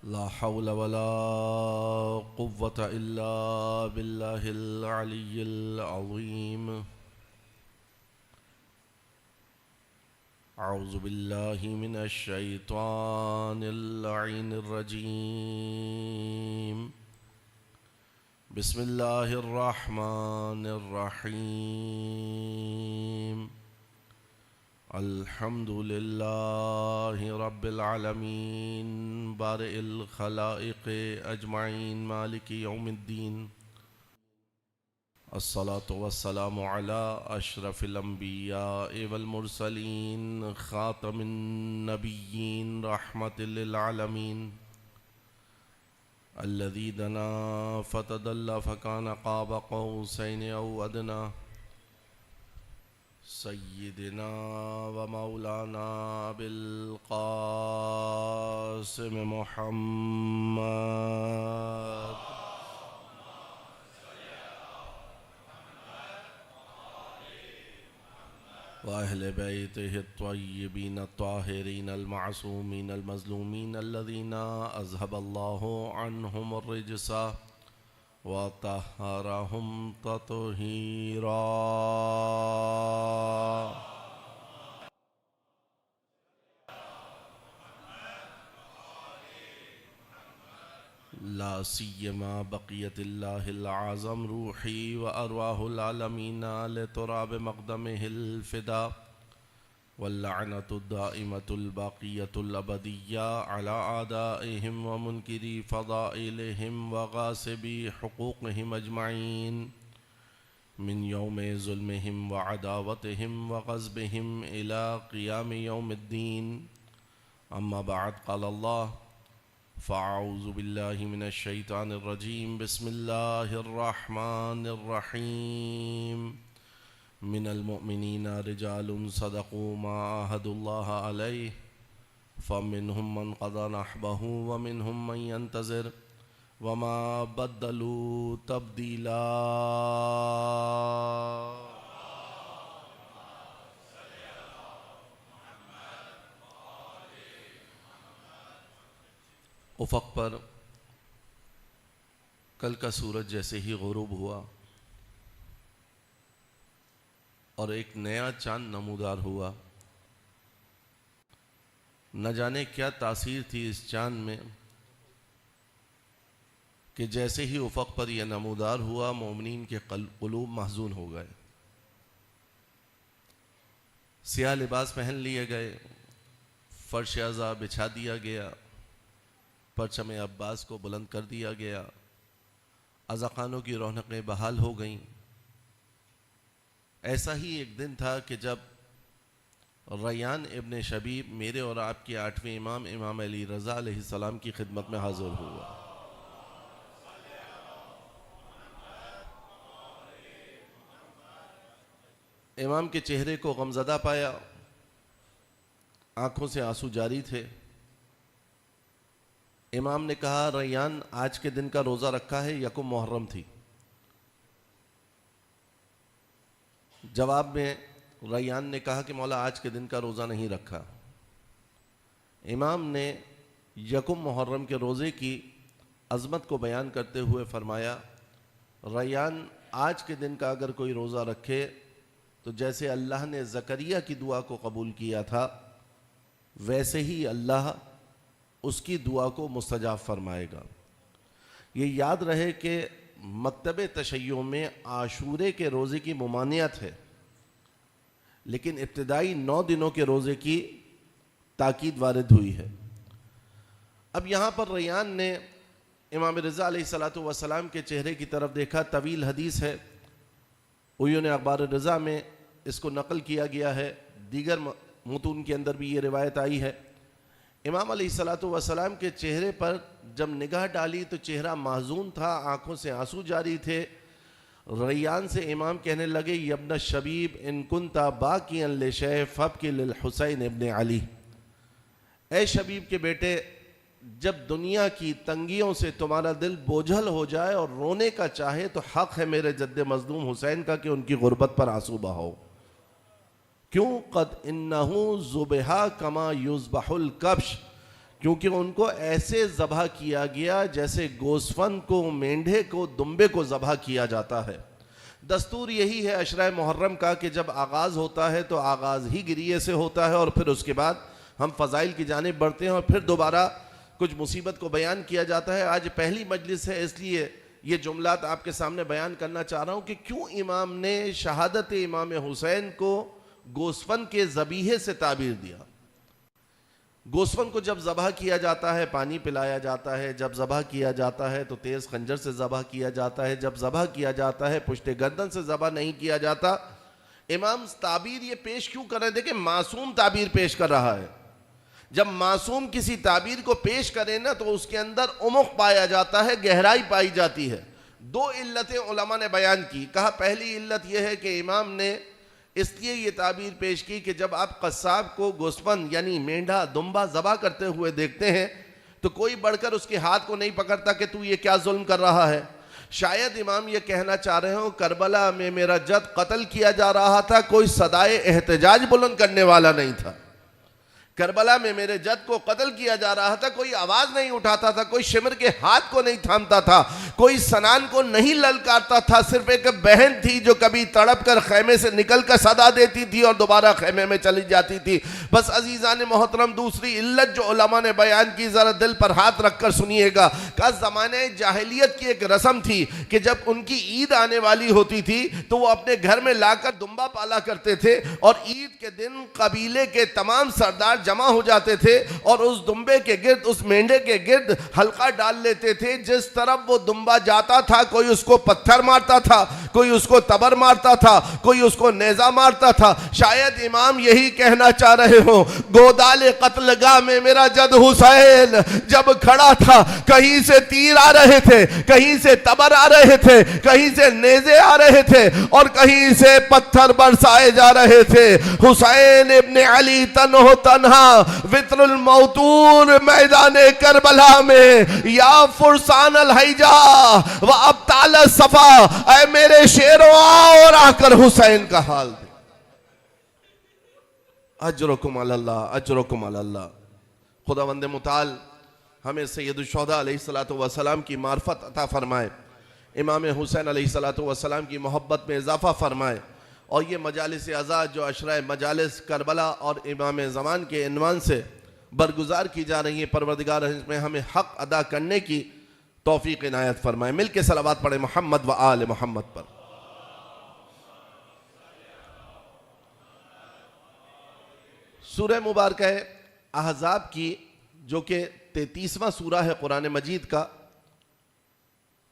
لا حول ولا قوة إلا بالله العلي العظيم. أعوذ بالله من الشيطان اللعين الرجيم. بسم الله الرحمن الرحيم. الحمد لله رب العالمين بارئ الخلائق أجمعين مالك يوم الدين. الصلاة والسلام على أشرف الأنبياء والمرسلين خاتم النبيين رحمة للعالمين الذي دنا فتدلى فكان قاب قوسين أو أدنى سيدنا ومولانا بالقاسم محمد وأهل بيته الطيبين الطاهرين المعصومين المظلومين الذين أذهب الله عنهم الرجس وطهرهم تطهيرا. لا سيما بقية الله الأعظم روحي وأرواح العالمين لتراب مقدمه الفداء واللعنة الدائمة الباقية الأبدية على أعدائهم ومنكري فضائلهم وغاصبي حقوقهم أجمعين من يوم ظلمهم وعداوتهم وغصبهم إلى قيام يوم الدين. أما بعد، قال الله: فأعوذ بالله من الشيطان الرجيم. بسم الله الرحمن الرحيم. من المؤمنين رجال صدقوا ما عاهدوا الله عليه فمنهم من قضى نحبه ومنهم من ينتظر وما بدلوا تبديلا. افق پر کل کا سورج جیسے ہی غروب ہوا اور ایک نیا چاند نمودار ہوا، نہ جانے کیا تاثیر تھی اس چاند میں کہ جیسے ہی افق پر یہ نمودار ہوا مومنین کے قلوب محزون ہو گئے، سیاہ لباس پہن لیے گئے، فرش عزا بچھا دیا گیا، پرچم عباس کو بلند کر دیا گیا، عزاخانوں کی رونقیں بحال ہو گئیں۔ ایسا ہی ایک دن تھا کہ جب ریان ابن شبیب میرے اور آپ کے 8ویں امام امام علی رضا علیہ السلام کی خدمت میں حاضر ہوا۔ امام کے چہرے کو غمزدہ پایا، آنکھوں سے آنسو جاری تھے۔ امام نے کہا: ریان، آج کے دن کا روزہ رکھا ہے؟ یکم محرم تھی۔ جواب میں ریان نے کہا کہ مولا آج کے دن کا روزہ نہیں رکھا۔ امام نے یکم محرم کے روزے کی عظمت کو بیان کرتے ہوئے فرمایا: ریان، آج کے دن کا اگر کوئی روزہ رکھے تو جیسے اللہ نے زکریا کی دعا کو قبول کیا تھا ویسے ہی اللہ اس کی دعا کو مستجاب فرمائے گا۔ یہ یاد رہے کہ مکتب تشیع میں عاشورے کے روزے کی ممانعت ہے، لیکن ابتدائی 9 دنوں کے روزے کی تاکید وارد ہوئی ہے۔ اب یہاں پر ریان نے امام رضا علیہ السلام کے چہرے کی طرف دیکھا۔ طویل حدیث ہے، عیون اخبار رضا میں اس کو نقل کیا گیا ہے، دیگر متون کے اندر بھی یہ روایت آئی ہے۔ امام علیہ السلام کے چہرے پر جب نگاہ ڈالی تو چہرہ محزون تھا، آنکھوں سے آنسو جاری تھے۔ ریان سے امام کہنے لگے: یبن شبیب ان کنت باکیا لشیء فابکی للحسین ابن علی۔ اے شبیب کے بیٹے، جب دنیا کی تنگیوں سے تمہارا دل بوجھل ہو جائے اور رونے کا چاہے تو حق ہے میرے جد مظلوم حسین کا کہ ان کی غربت پر آنسو بہاؤ۔ کیوں؟ قد انہو ذبح کما یذبح الکبش، کیونکہ ان کو ایسے ذبح کیا گیا جیسے گوسفند کو، مینڈھے کو، دمبے کو ذبح کیا جاتا ہے۔ دستور یہی ہے عشرہ محرم کا کہ جب آغاز ہوتا ہے تو آغاز ہی گریے سے ہوتا ہے، اور پھر اس کے بعد ہم فضائل کی جانب بڑھتے ہیں، اور پھر دوبارہ کچھ مصیبت کو بیان کیا جاتا ہے۔ آج پہلی مجلس ہے، اس لیے یہ جملات آپ کے سامنے بیان کرنا چاہ رہا ہوں کہ کیوں امام نے شہادت امام حسین کو گوسفند کے ذبیحے سے تعبیر دیا۔ گوسفند کو جب ذبح کیا جاتا ہے پانی پلایا جاتا ہے، جب ذبح کیا جاتا ہے تو تیز خنجر سے ذبح کیا جاتا ہے، جب ذبح کیا جاتا ہے پشت گردن سے ذبح نہیں کیا جاتا۔ امام تعبیر یہ پیش کیوں کر رہے ہیں؟ دیکھیں معصوم تعبیر پیش کر رہا ہے۔ جب معصوم کسی تعبیر کو پیش کرے نا تو اس کے اندر عمق پایا جاتا ہے، گہرائی پائی جاتی ہے۔ دو علتیں علماء نے بیان کی، کہا پہلی علت یہ ہے کہ امام نے اس لیے یہ تعبیر پیش کی کہ جب آپ قصاب کو گوسفند یعنی مینڈھا دمبا ذبح کرتے ہوئے دیکھتے ہیں تو کوئی بڑھ کر اس کے ہاتھ کو نہیں پکڑتا کہ تو یہ کیا ظلم کر رہا ہے۔ شاید امام یہ کہنا چاہ رہے ہوں کربلا میں میرا جد قتل کیا جا رہا تھا، کوئی صدائے احتجاج بلند کرنے والا نہیں تھا۔ کربلا میں میرے جد کو قتل کیا جا رہا تھا، کوئی آواز نہیں اٹھاتا تھا، کوئی شمر کے ہاتھ کو نہیں تھامتا تھا، کوئی سنان کو نہیں للکارتا تھا۔ صرف ایک بہن تھی جو کبھی تڑپ کر خیمے سے نکل کر صدا دیتی تھی اور دوبارہ خیمے میں چلی جاتی تھی۔ بس عزیزان محترم دوسری علت جو علماء نے بیان کی، ذرا دل پر ہاتھ رکھ کر سنیے گا، کہ زمانہ جاہلیت کی ایک رسم تھی کہ جب ان کی عید آنے والی ہوتی تھی تو وہ اپنے گھر میں لا کر دمبا پالا کرتے تھے، اور عید کے دن قبیلے کے تمام سردار جمع ہو جاتے تھے اور اس دمبے کے گرد، اس مینڈے کے گرد حلقہ ڈال لیتے تھے۔ جس طرف وہ دمبا جاتا تھا کوئی اس کو پتھر مارتا تھا، کوئی اس کو تبر مارتا تھا، کوئی اس کو نیزہ مارتا تھا۔ شاید امام یہی کہنا چاہ رہے ہوں، گودال قتل گاہ میں میرا جد حسین جب کھڑا تھا، کہیں سے تیر آ رہے تھے، کہیں سے تبر آ رہے تھے، کہیں سے نیزے آ رہے تھے، اور کہیں سے پتھر برسائے جا رہے تھے۔ حسین ابن علی تنہ تنہا وطر الموتور میدان کربلا میں، یا فرسان الحیجہ و ابطال الصفا، اے میرے شیرو آؤ اور آ کر حسین کا حال دے۔ اجرکم علی اللہ، اجرکم علی اللہ۔ خداوند متعال ہمیں سید الشہداء علیہ السلام کی معرفت عطا فرمائے، امام حسین علیہ السلام کی محبت میں اضافہ فرمائے، اور یہ مجالس عزا جو عشرہ مجالس کربلا اور امام زمان کے عنوان سے برگزار کی جا رہی ہیں، پروردگار اس میں ہمیں حق ادا کرنے کی توفیق عنایت فرمائے۔ مل کے صلوات پڑھیں محمد و آل محمد پر۔ سورہ مبارکہ احزاب کی جو کہ 33واں سورہ ہے قرآن مجید کا،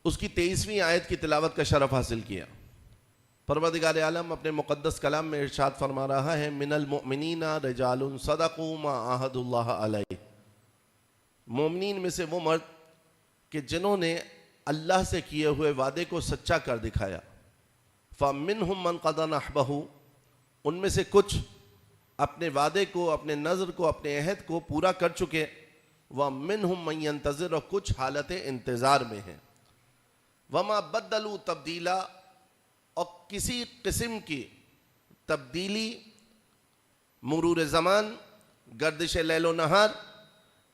اس کی 23ویں آیت کی تلاوت کا شرف حاصل کیا۔ پروردگار عالم اپنے مقدس کلام میں ارشاد فرما رہا ہے، من المؤمنین رجال صدقوا ما عاہدوا اللہ علیہ۔ مومنین میں سے وہ مرد کہ جنہوں نے اللہ سے کیے ہوئے وعدے کو سچا کر دکھایا۔ فَمِنْهُمْ مَنْ قَضَى نَحْبَهُ، ان میں سے کچھ اپنے وعدے کو، اپنے نظر کو، اپنے عہد کو پورا کر چکے۔ وَمِنْهُمْ مَنْ يَنْتَظِرُ، اور کچھ حالت انتظار میں ہیں۔ وَمَا بَدَّلُوا تَبْدِيلًا، اور کسی قسم کی تبدیلی، مرور زمان، گردش لیل و نہار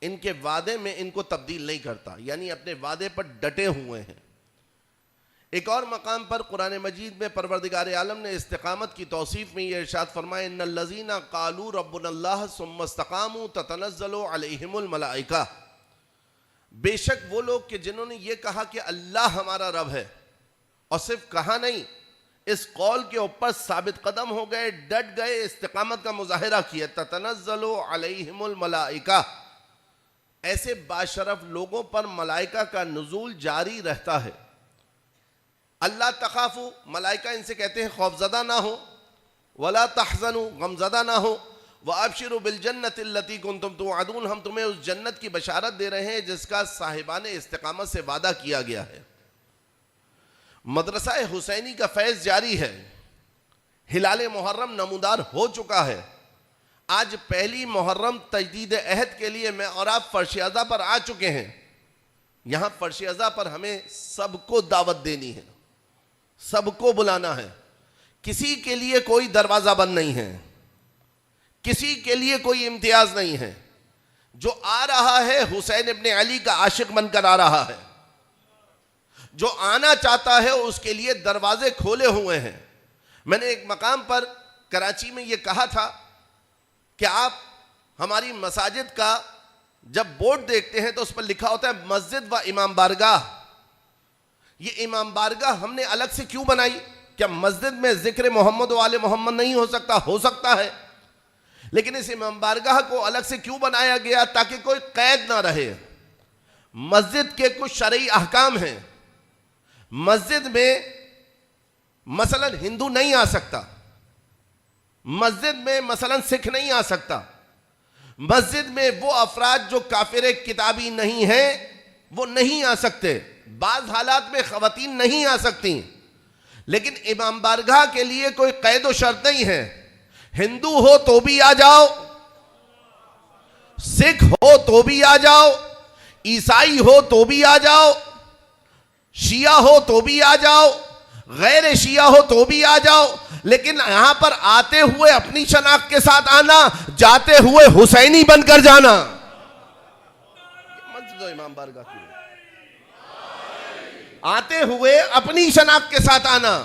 ان کے وعدے میں ان کو تبدیل نہیں کرتا، یعنی اپنے وعدے پر ڈٹے ہوئے ہیں۔ ایک اور مقام پر قرآن مجید میں پروردگار عالم نے استقامت کی توصیف میں یہ ارشاد فرمائے، ان الذین قالوا ربنا اللہ ثم استقاموا تتنزل علیہم الملائکہ، بے شک وہ لوگ کہ جنہوں نے یہ کہا کہ اللہ ہمارا رب ہے، اور صرف کہا نہیں، اس قول کے اوپر ثابت قدم ہو گئے، ڈٹ گئے، استقامت کا مظاہرہ کیا۔ تتنزل علیہم الملائکہ، ایسے باشرف لوگوں پر ملائکہ کا نزول جاری رہتا ہے۔ اللہ تخافوا، ملائکہ ان سے کہتے ہیں خوفزدہ نہ ہو، ولا تحزنوا، غمزدہ نہ ہو، وَأَبْشِرُوا بِالْجَنَّةِ الَّتِي كُنْتُمْ تُوعَدُونَ، ہم تمہیں اس جنت کی بشارت دے رہے ہیں جس کا صاحبان استقامت سے وعدہ کیا گیا ہے۔ مدرسہ حسینی کا فیض جاری ہے، ہلال محرم نمودار ہو چکا ہے۔ آج پہلی محرم تجدید عہد کے لیے میں اور آپ فرش ازا پر آ چکے ہیں۔ یہاں فرش ازا پر ہمیں سب کو دعوت دینی ہے، سب کو بلانا ہے، کسی کے لیے کوئی دروازہ بند نہیں ہے، کسی کے لیے کوئی امتیاز نہیں ہے۔ جو آ رہا ہے حسین ابن علی کا عاشق بن کر آ رہا ہے، جو آنا چاہتا ہے اس کے لیے دروازے کھولے ہوئے ہیں۔ میں نے ایک مقام پر کراچی میں یہ کہا تھا کہ آپ ہماری مساجد کا جب بورڈ دیکھتے ہیں تو اس پر لکھا ہوتا ہے مسجد و امام بارگاہ۔ یہ امام بارگاہ ہم نے الگ سے کیوں بنائی؟ کیا مسجد میں ذکر محمد و آل محمد نہیں ہو سکتا؟ ہو سکتا ہے، لیکن اس امام بارگاہ کو الگ سے کیوں بنایا گیا؟ تاکہ کوئی قید نہ رہے۔ مسجد کے کچھ شرعی احکام ہیں۔ مسجد میں مثلا ہندو نہیں آ سکتا، مسجد میں مثلا سکھ نہیں آ سکتا، مسجد میں وہ افراد جو کافر کتابی نہیں ہیں وہ نہیں آ سکتے، بعض حالات میں خواتین نہیں آ سکتی، لیکن امام بارگاہ کے لیے کوئی قید و شرط نہیں ہے۔ ہندو ہو تو بھی آ جاؤ، سکھ ہو تو بھی آ جاؤ، عیسائی ہو تو بھی آ جاؤ، شیعہ ہو تو بھی آ جاؤ، غیر شیعہ ہو تو بھی آ جاؤ، لیکن یہاں پر آتے ہوئے اپنی شناخت کے ساتھ آنا، جاتے ہوئے حسینی بن کر جانا۔ مسجد و امام بارگاہ کی آتے ہوئے اپنی شناخت کے ساتھ آنا،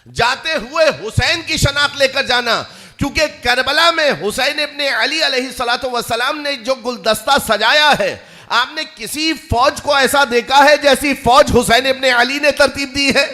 جاتے ہوئے حسین کی شناخت لے کر جانا، کیونکہ کربلا میں حسین ابن علی علیہ السلام نے جو گلدستہ سجایا ہے، آپ نے کسی فوج کو ایسا دیکھا ہے جیسی فوج حسین ابن علی نے ترتیب دی ہے؟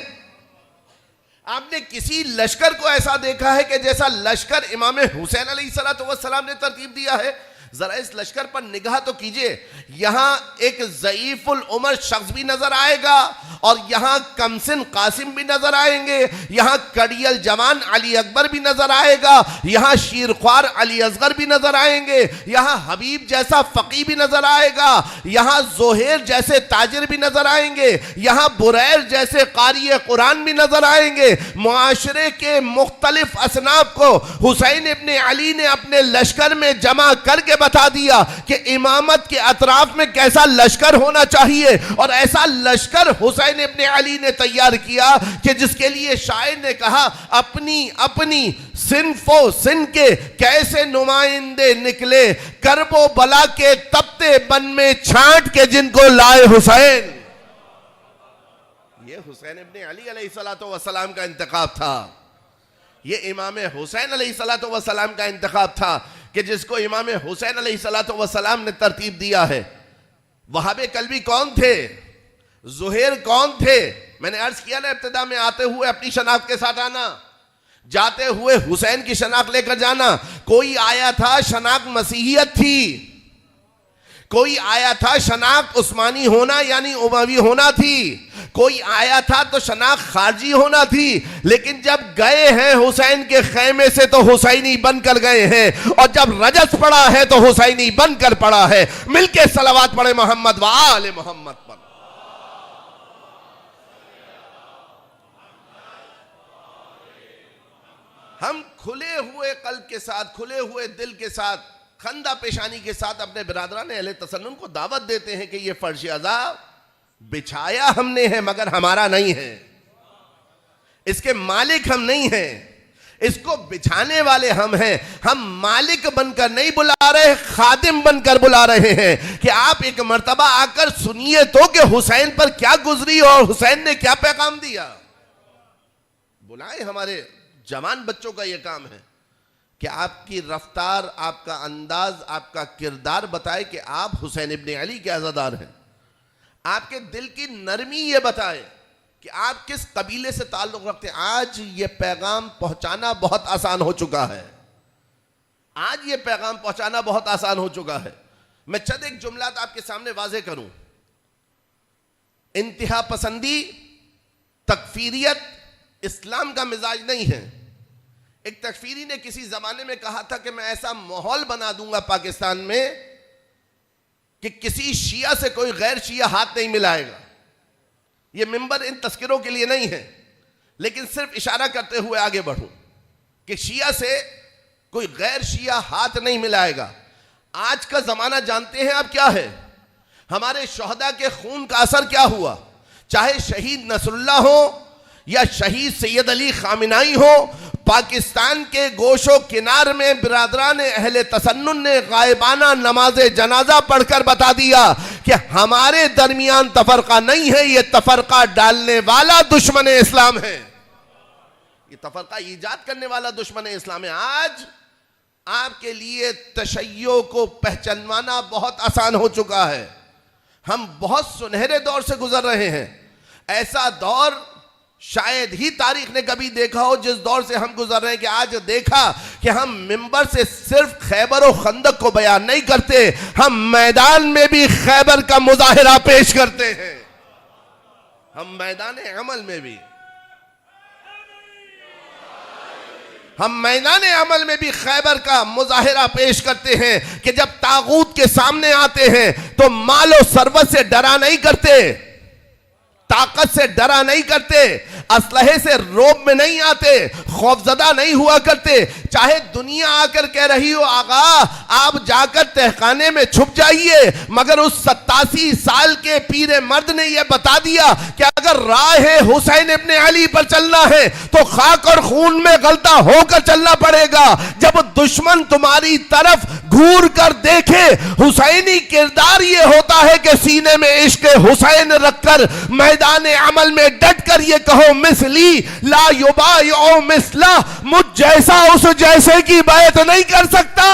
آپ نے کسی لشکر کو ایسا دیکھا ہے کہ جیسا لشکر امام حسین علیہ السلام نے ترتیب دیا ہے؟ ذرا اس لشکر پر نگاہ تو کیجئے، یہاں ایک ضعیف العمر شخص بھی نظر آئے گا، اور یہاں کمسن قاسم بھی نظر آئیں گے، یہاں کڑیل جوان علی اکبر بھی نظر آئے گا، یہاں شیرخوار علی اصغر بھی نظر آئیں گے، یہاں حبیب جیسا فقی بھی نظر آئے گا، یہاں زہیر جیسے تاجر بھی نظر آئیں گے، یہاں بریر جیسے قاری قرآن بھی نظر آئیں گے۔ معاشرے کے مختلف اصناف کو حسین ابن علی نے اپنے لشکر میں جمع کر کے بتا دیا کہ امامت کے اطراف میں کیسا لشکر ہونا چاہیے، اور ایسا لشکر حسین ابن علی نے تیار کیا کہ جس کے لیے شاعر نے کہا اپنی صنف و سن کے کیسے نمائندے نکلے، کرب و بلا کے تپتے بن میں چھانٹ کے جن کو لائے حسین۔ یہ حسین ابن علی علیہ السلام کا انتخاب تھا، یہ امام حسین علیہ السلام کا انتخاب تھا کہ جس کو امام حسین علیہ السلام نے ترتیب دیا ہے۔ وہاب قلبی کون تھے؟ زہیر کون تھے؟ میں نے عرض کیا نا ابتدا میں، آتے ہوئے اپنی شناخت کے ساتھ آنا، جاتے ہوئے حسین کی شناخت لے کر جانا۔ کوئی آیا تھا شناخت مسیحیت تھی، کوئی آیا تھا شناخت عثمانی ہونا یعنی اموی ہونا تھی، کوئی آیا تھا تو شناخت خارجی ہونا تھی، لیکن جب گئے ہیں حسین کے خیمے سے تو حسینی بن کر گئے ہیں، اور جب رجس پڑا ہے تو حسینی بن کر پڑا ہے۔ مل کے صلوات پڑھے محمد و آل محمد پر۔ ہم کھلے ہوئے قلب کے ساتھ، کھلے ہوئے دل کے ساتھ، خندہ پیشانی کے ساتھ اپنے برادران اہل تسنن کو دعوت دیتے ہیں کہ یہ فرش عذاب بچھایا ہم نے ہے مگر ہمارا نہیں ہے، اس کے مالک ہم نہیں ہیں، اس کو بچھانے والے ہم ہیں۔ ہم مالک بن کر نہیں بلا رہے، خادم بن کر بلا رہے ہیں کہ آپ ایک مرتبہ آ کر سنیے تو کہ حسین پر کیا گزری اور حسین نے کیا پیغام دیا۔ بلائیں، ہمارے جوان بچوں کا یہ کام ہے کہ آپ کی رفتار، آپ کا انداز، آپ کا کردار بتائے کہ آپ حسین ابن علی کے عزادار ہیں، آپ کے دل کی نرمی یہ بتائے کہ آپ کس قبیلے سے تعلق رکھتے ہیں۔ آج یہ پیغام پہنچانا بہت آسان ہو چکا ہے، آج یہ پیغام پہنچانا بہت آسان ہو چکا ہے۔ میں چند ایک جملات آپ کے سامنے واضح کروں۔ انتہا پسندی، تکفیریت اسلام کا مزاج نہیں ہے۔ ایک تکفیری نے کسی زمانے میں کہا تھا کہ میں ایسا ماحول بنا دوں گا پاکستان میں کہ کسی شیعہ سے کوئی غیر شیعہ ہاتھ نہیں ملائے گا۔ یہ منبر ان تذکروں کے لیے نہیں ہے، لیکن صرف اشارہ کرتے ہوئے آگے بڑھوں کہ شیعہ سے کوئی غیر شیعہ ہاتھ نہیں ملائے گا۔ آج کا زمانہ جانتے ہیں اب کیا ہے؟ ہمارے شہداء کے خون کا اثر کیا ہوا؟ چاہے شہید نصر اللہ ہو یا شہید سید علی خامنائی ہو، پاکستان کے گوش و کنار میں برادران اہل تسنن نے غائبانہ نماز جنازہ پڑھ کر بتا دیا کہ ہمارے درمیان تفرقہ نہیں ہے، یہ تفرقہ ڈالنے والا دشمن اسلام ہے، یہ تفرقہ ایجاد کرنے والا دشمن اسلام ہے۔ آج آپ کے لیے تشیع کو پہچانوانا بہت آسان ہو چکا ہے۔ ہم بہت سنہرے دور سے گزر رہے ہیں، ایسا دور شاید ہی تاریخ نے کبھی دیکھا ہو جس دور سے ہم گزر رہے ہیں، کہ آج دیکھا کہ ہم ممبر سے صرف خیبر و خندق کو بیان نہیں کرتے، ہم میدان میں بھی خیبر کا مظاہرہ پیش کرتے ہیں، ہم میدان عمل میں بھی، ہم میدان عمل میں بھی خیبر کا مظاہرہ پیش کرتے ہیں کہ جب طاغوت کے سامنے آتے ہیں تو مال و ثروت سے ڈرا نہیں کرتے، طاقت سے ڈرا نہیں کرتے، اسلحے سے روب میں نہیں آتے، خوفزدہ نہیں ہوا کرتے۔ چاہے دنیا آ کر کہہ رہی ہو آقا آپ جا کر تہخانے میں چھپ جائیے، مگر اس 87 سال کے پیر مرد نے یہ بتا دیا کہ اگر راہ حسین ابن علی پر چلنا ہے تو خاک اور خون میں غلطہ ہو کر چلنا پڑے گا۔ جب دشمن تمہاری طرف گھور کر دیکھے، حسینی کردار یہ ہوتا ہے کہ سینے میں عشق حسین رکھ کر میدان عمل میں ڈٹ کر یہ کہو مثلی لا یبایع مثلہ، مجھ جیسا اس جیسے کی بیعت نہیں کر سکتا۔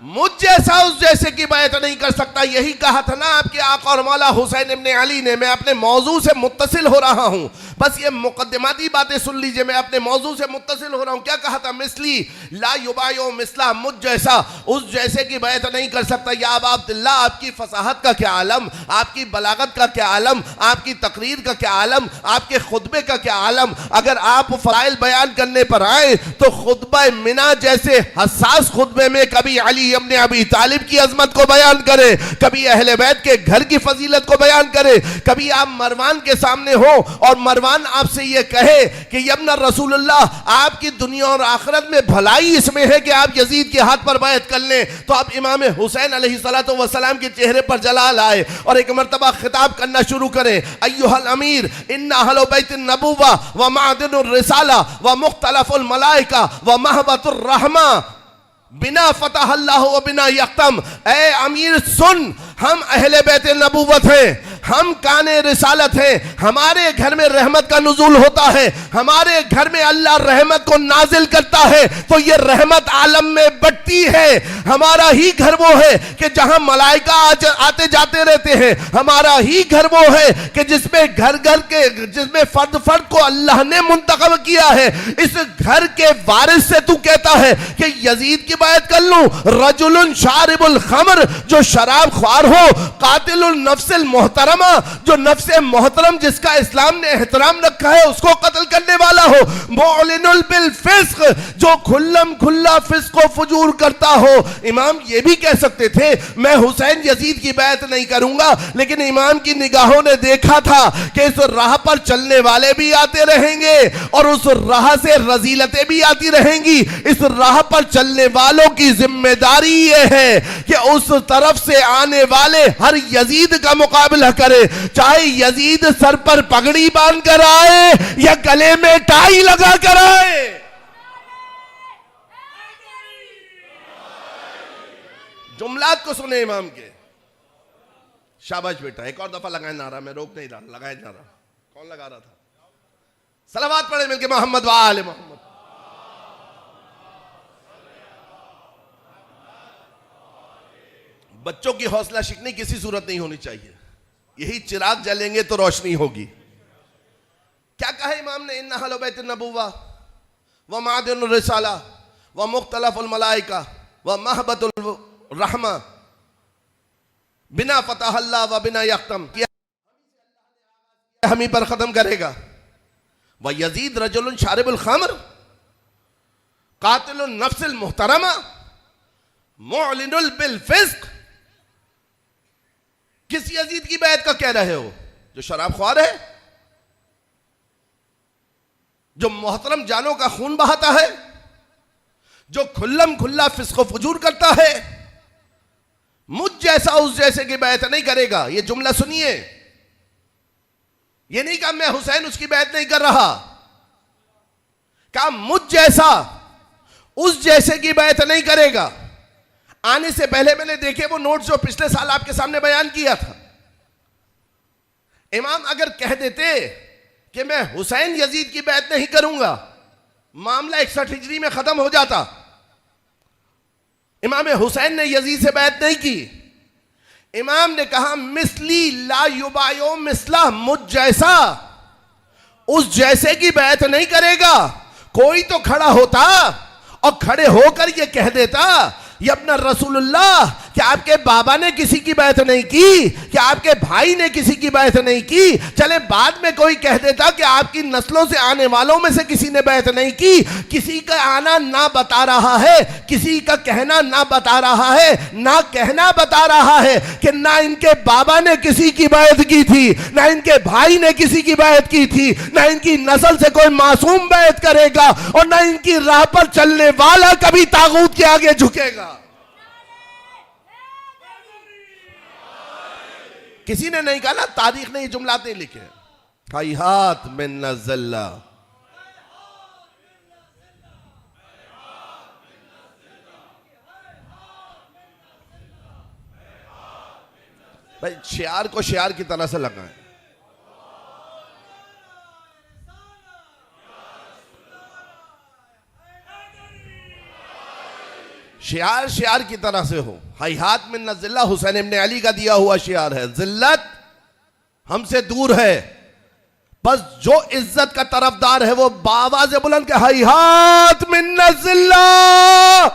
مجھ جیسا اس جیسے کی بیعت نہیں کر سکتا۔ یہی کہا تھا نا آپ کے آقا اور مولا حسین ابن علی نے۔ میں اپنے موضوع سے متصل ہو رہا ہوں، بس یہ مقدماتی باتیں سن لیجئے، میں اپنے موضوع سے متصل ہو رہا ہوں۔ کیا کہا تھا؟ مثلی لا یبایع مثلہ، مجھ جیسا اس جیسے کی بیعت نہیں کر سکتا۔ یا ابا عبداللہ، آپ کی فصاحت کا کیا عالم، آپ کی بلاغت کا کیا عالم، آپ کی تقریر کا کیا عالم، آپ کے خطبے کا کیا عالم۔ اگر آپ فرائض بیان کرنے پر آئیں تو خطبہ منا جیسے حساس خطبے میں کبھی علی ابن ابی طالب کی عظمت کو بیان کرے، کبھی اہل بیت کے گھر کی فضیلت کو بیان کرے، کبھی آپ مروان کے سامنے ہو اور مروان آپ سے یہ کہے کہ ابن رسول اللہ آپ کی دنیا اور آخرت میں بھلائی اس میں ہے کہ آپ یزید کے ہاتھ پر بیعت کر لیں، تو آپ امام حسین علیہ السلام کے چہرے پر جلال آئے اور ایک مرتبہ خطاب کرنا شروع کریں۔ ایھا الامیر ان اہل بیت النبوہ ومعدن الرسالہ ومختلف الملائکہ ومہبۃ الرحمہ بنا فتح اللہ و بنا یختم۔ اے امیر سن، ہم اہل بیت نبوت ہیں، ہم کان رسالت ہیں، ہمارے گھر میں رحمت کا نزول ہوتا ہے، ہمارے گھر میں اللہ رحمت کو نازل کرتا ہے تو یہ رحمت عالم میں بٹتی ہے۔ ہمارا ہی گھر وہ ہے کہ جہاں ملائکہ آتے جاتے رہتے ہیں، ہمارا ہی گھر وہ ہے کہ جس میں جس میں فرد فرد کو اللہ نے منتخب کیا ہے۔ اس گھر کے وارث سے تو کہتا ہے کہ یزید کی بیعت کر لوں؟ رجل شارب الخمر، جو شراب خوار ہو، قاتل النفس المحترمہ، جو نفس محترم جس کا اسلام نے احترام رکھا ہے اس کو قتل کرنے والا ہو، معلن بالفسق، جو کھلم کھلا فسق و فجور کرتا ہو۔ امام یہ بھی کہہ سکتے تھے میں حسین یزید کی بیعت نہیں کروں گا، لیکن امام کی نگاہوں نے دیکھا تھا کہ اس راہ پر چلنے والے بھی آتے رہیں گے اور اس راہ سے رذیلتیں بھی آتی رہیں گی۔ اس راہ پر چلنے والوں کی ذمہ داری یہ ہے کہ اس طرف سے آنے والے ہر یزید کا مقابلہ کرے، چاہے یزید سر پر پگڑی باندھ کر آئے یا گلے میں ٹائی لگا کر آئے۔ جملات کو سنیں امام کے۔ شاباش بیٹا، ایک اور دفعہ لگائیں نعرہ، میں روک نہیں رہا، لگائیں نعرہ۔ کون لگا رہا تھا؟ صلوات پڑھیں مل کے محمد و آل محمد۔ بچوں کی حوصلہ شکنی کسی صورت نہیں ہونی چاہیے، یہی چراغ جلیں گے تو روشنی ہوگی۔ کیا کہا امام نے؟ ان اہل بیت النبوہ ومعدن الرسالہ ومختلف الملائکہ ومہبۃ الرحمہ بنا فتح اللہ و بنا یختم، ہم ہی پر ختم کرے گا۔ وَيَزِيد رَجُلٌ شَارِبُ الْخَمْرِ قَاتِلُ النَّفْسِ الْمُحْتَرَمَةِ مُعْلِنُ بِالْفِسْقِ۔ کس یزید کی بیعت کا کہہ رہے ہو؟ جو شراب خوار ہے، جو محترم جانوں کا خون بہاتا ہے، جو کھلم کھلا فسق و فجور کرتا ہے، مجھ جیسا اس جیسے کی بیعت نہیں کرے گا. یہ جملہ سنیے, یہ نہیں کہا میں حسین اس کی بیعت نہیں کر رہا, کہا مجھ جیسا اس جیسے کی بیعت نہیں کرے گا. آنے سے پہلے میں نے دیکھے وہ نوٹس جو پچھلے سال آپ کے سامنے بیان کیا تھا. امام اگر کہہ دیتے کہ میں حسین یزید کی بیعت نہیں کروں گا, معاملہ 61 ہجری میں ختم ہو جاتا. امام حسین نے یزید سے بیعت نہیں کی. امام نے کہا مثلی لا یبایع مثلہ, مجھ جیسا اس جیسے کی بیعت نہیں کرے گا. کوئی تو کھڑا ہوتا اور کھڑے ہو کر یہ کہہ دیتا یا اپنا رسول اللہ کہ آپ کے بابا نے کسی کی بیعت نہیں کی, کہ آپ کے بھائی نے کسی کی بیعت نہیں کی. چلے بعد میں کوئی کہہ دیتا کہ آپ کی نسلوں سے آنے والوں میں سے کسی نے بیعت نہیں کی. کسی کا آنا نہ بتا رہا ہے, کسی کا کہنا نہ بتا رہا ہے, نہ کہنا بتا رہا ہے کہ نہ ان کے بابا نے کسی کی بیعت کی تھی, نہ ان کے بھائی نے کسی کی بیعت کی تھی, نہ ان کی نسل سے کوئی معصوم بیعت کرے گا, اور نہ ان کی راہ پر چلنے والا کبھی طاغوت کے آگے جھکے گا. کسی نے نہیں کہا نا, تاریخ نے یہ جملات نہیں لکھے. ہیہات من نزلہ, بھائی شعار کو شعار کی طرح سے لگائیں. شعار شعار کی طرح سے ہو. ہیہات من ذلہ حسین ابن علی کا دیا ہوا شعار ہے. ذلت ہم سے دور ہے, بس جو عزت کا طرفدار ہے وہ بآواز بلند کہ ہیہات من ذلہ.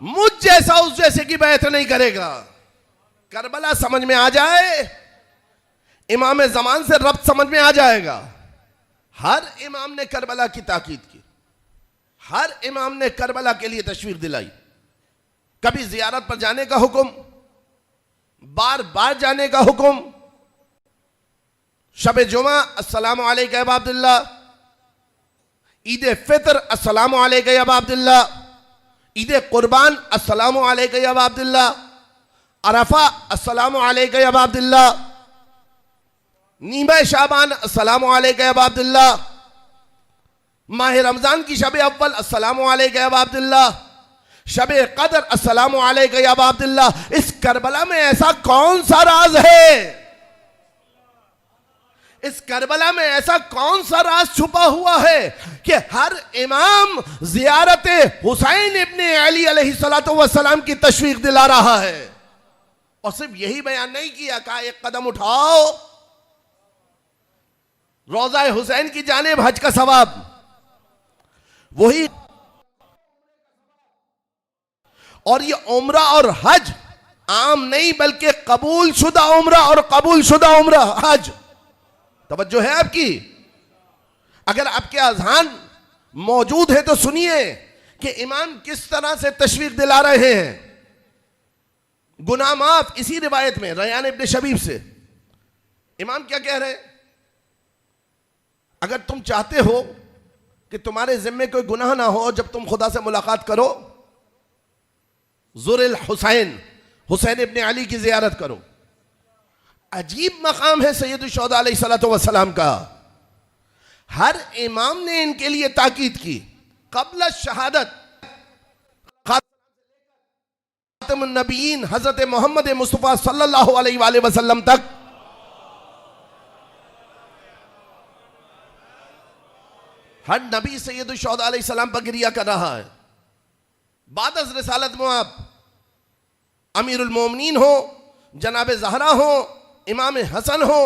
مجھ جیسا اس جیسے کی بیعت نہیں کرے گا. کربلا سمجھ میں آ جائے, امام زمان سے ربط سمجھ میں آ جائے گا. ہر امام نے کربلا کی تاکید کی, ہر امام نے کربلا کے لیے تشویق دلائی. کبھی زیارت پر جانے کا حکم, بار بار جانے کا حکم. شب جمعہ السلام علیکہ یا ابا عبداللہ, عید فطر السلام علیکہ یا ابا عبداللہ, عید قربان السلام علیکہ یا ابا عبداللہ, عرفہ السلام علیکہ یا ابا عبداللہ, نیمہ شعبان السلام علیکہ یا ابا عبداللہ, ماہ رمضان کی شب اول السلام علیکہ یا ابا عبداللہ, شب قدر السلام علیکہ یا ابا عبداللہ. اس کربلا میں ایسا کون سا راز ہے, اس کربلا میں ایسا کون سا راز چھپا ہوا ہے کہ ہر امام زیارت حسین ابن علی علیہ السلام کی تشویق دلا رہا ہے. اور صرف یہی بیان نہیں کیا, کہا ایک قدم اٹھاؤ, روضہ حسین کی جانب حج کا ثواب. وہی اور یہ عمرہ اور حج عام نہیں بلکہ قبول شدہ عمرہ اور قبول شدہ عمرہ حج. توجہ ہے آپ کی؟ اگر آپ کے اذہان موجود ہے تو سنیے کہ امام کس طرح سے تشویق دلا رہے ہیں. گناہ معاف. اسی روایت میں ریان ابن شبیب سے امام کیا کہہ رہے ہیں, اگر تم چاہتے ہو کہ تمہارے ذمے کوئی گناہ نہ ہو جب تم خدا سے ملاقات کرو, زر الحسین, حسین ابن علی کی زیارت کرو. عجیب مقام ہے سید الشہداء علیہ السلام کا. ہر امام نے ان کے لیے تاکید کی. قبل الشہادت خاتم النبیین حضرت محمد مصطفیٰ صلی اللہ علیہ وآلہ وسلم تک ہر نبی سید الشہداء علیہ السلام پر گریہ کر رہا ہے. بعد از رسالت میں آپ امیر المومنین ہو, جناب زہرا ہو, امام حسن ہو,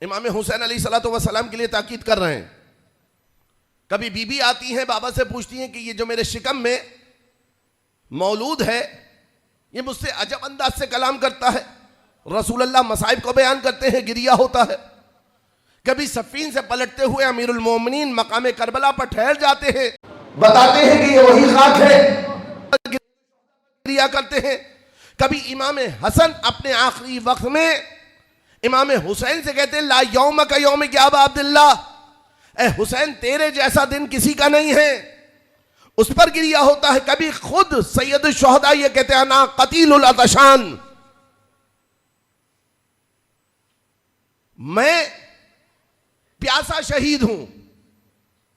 امام حسین علیہ السلام کے لیے تاکید کر رہے ہیں. کبھی بی بی آتی ہیں بابا سے پوچھتی ہیں کہ یہ جو میرے شکم میں مولود ہے یہ مجھ سے عجب انداز سے کلام کرتا ہے. رسول اللہ مصائب کو بیان کرتے ہیں, گریہ ہوتا ہے. کبھی صفین سے پلٹتے ہوئے امیر المومنین مقام کربلا پر ٹھہر جاتے ہیں, بتاتے ہیں کہ یہ وہی خاک ہے, گریہ کرتے ہیں. کبھی امام حسن اپنے آخری وقت میں امام حسین سے کہتے ہیں لا یوم کا یوم کیا ابا عبداللہ, اے حسین تیرے جیسا دن کسی کا نہیں ہے. اس پر گریہ ہوتا ہے. کبھی خود سید الشہداء یہ کہتے ہیں انا قتیل العطشان، میں پیاسا شہید ہوں.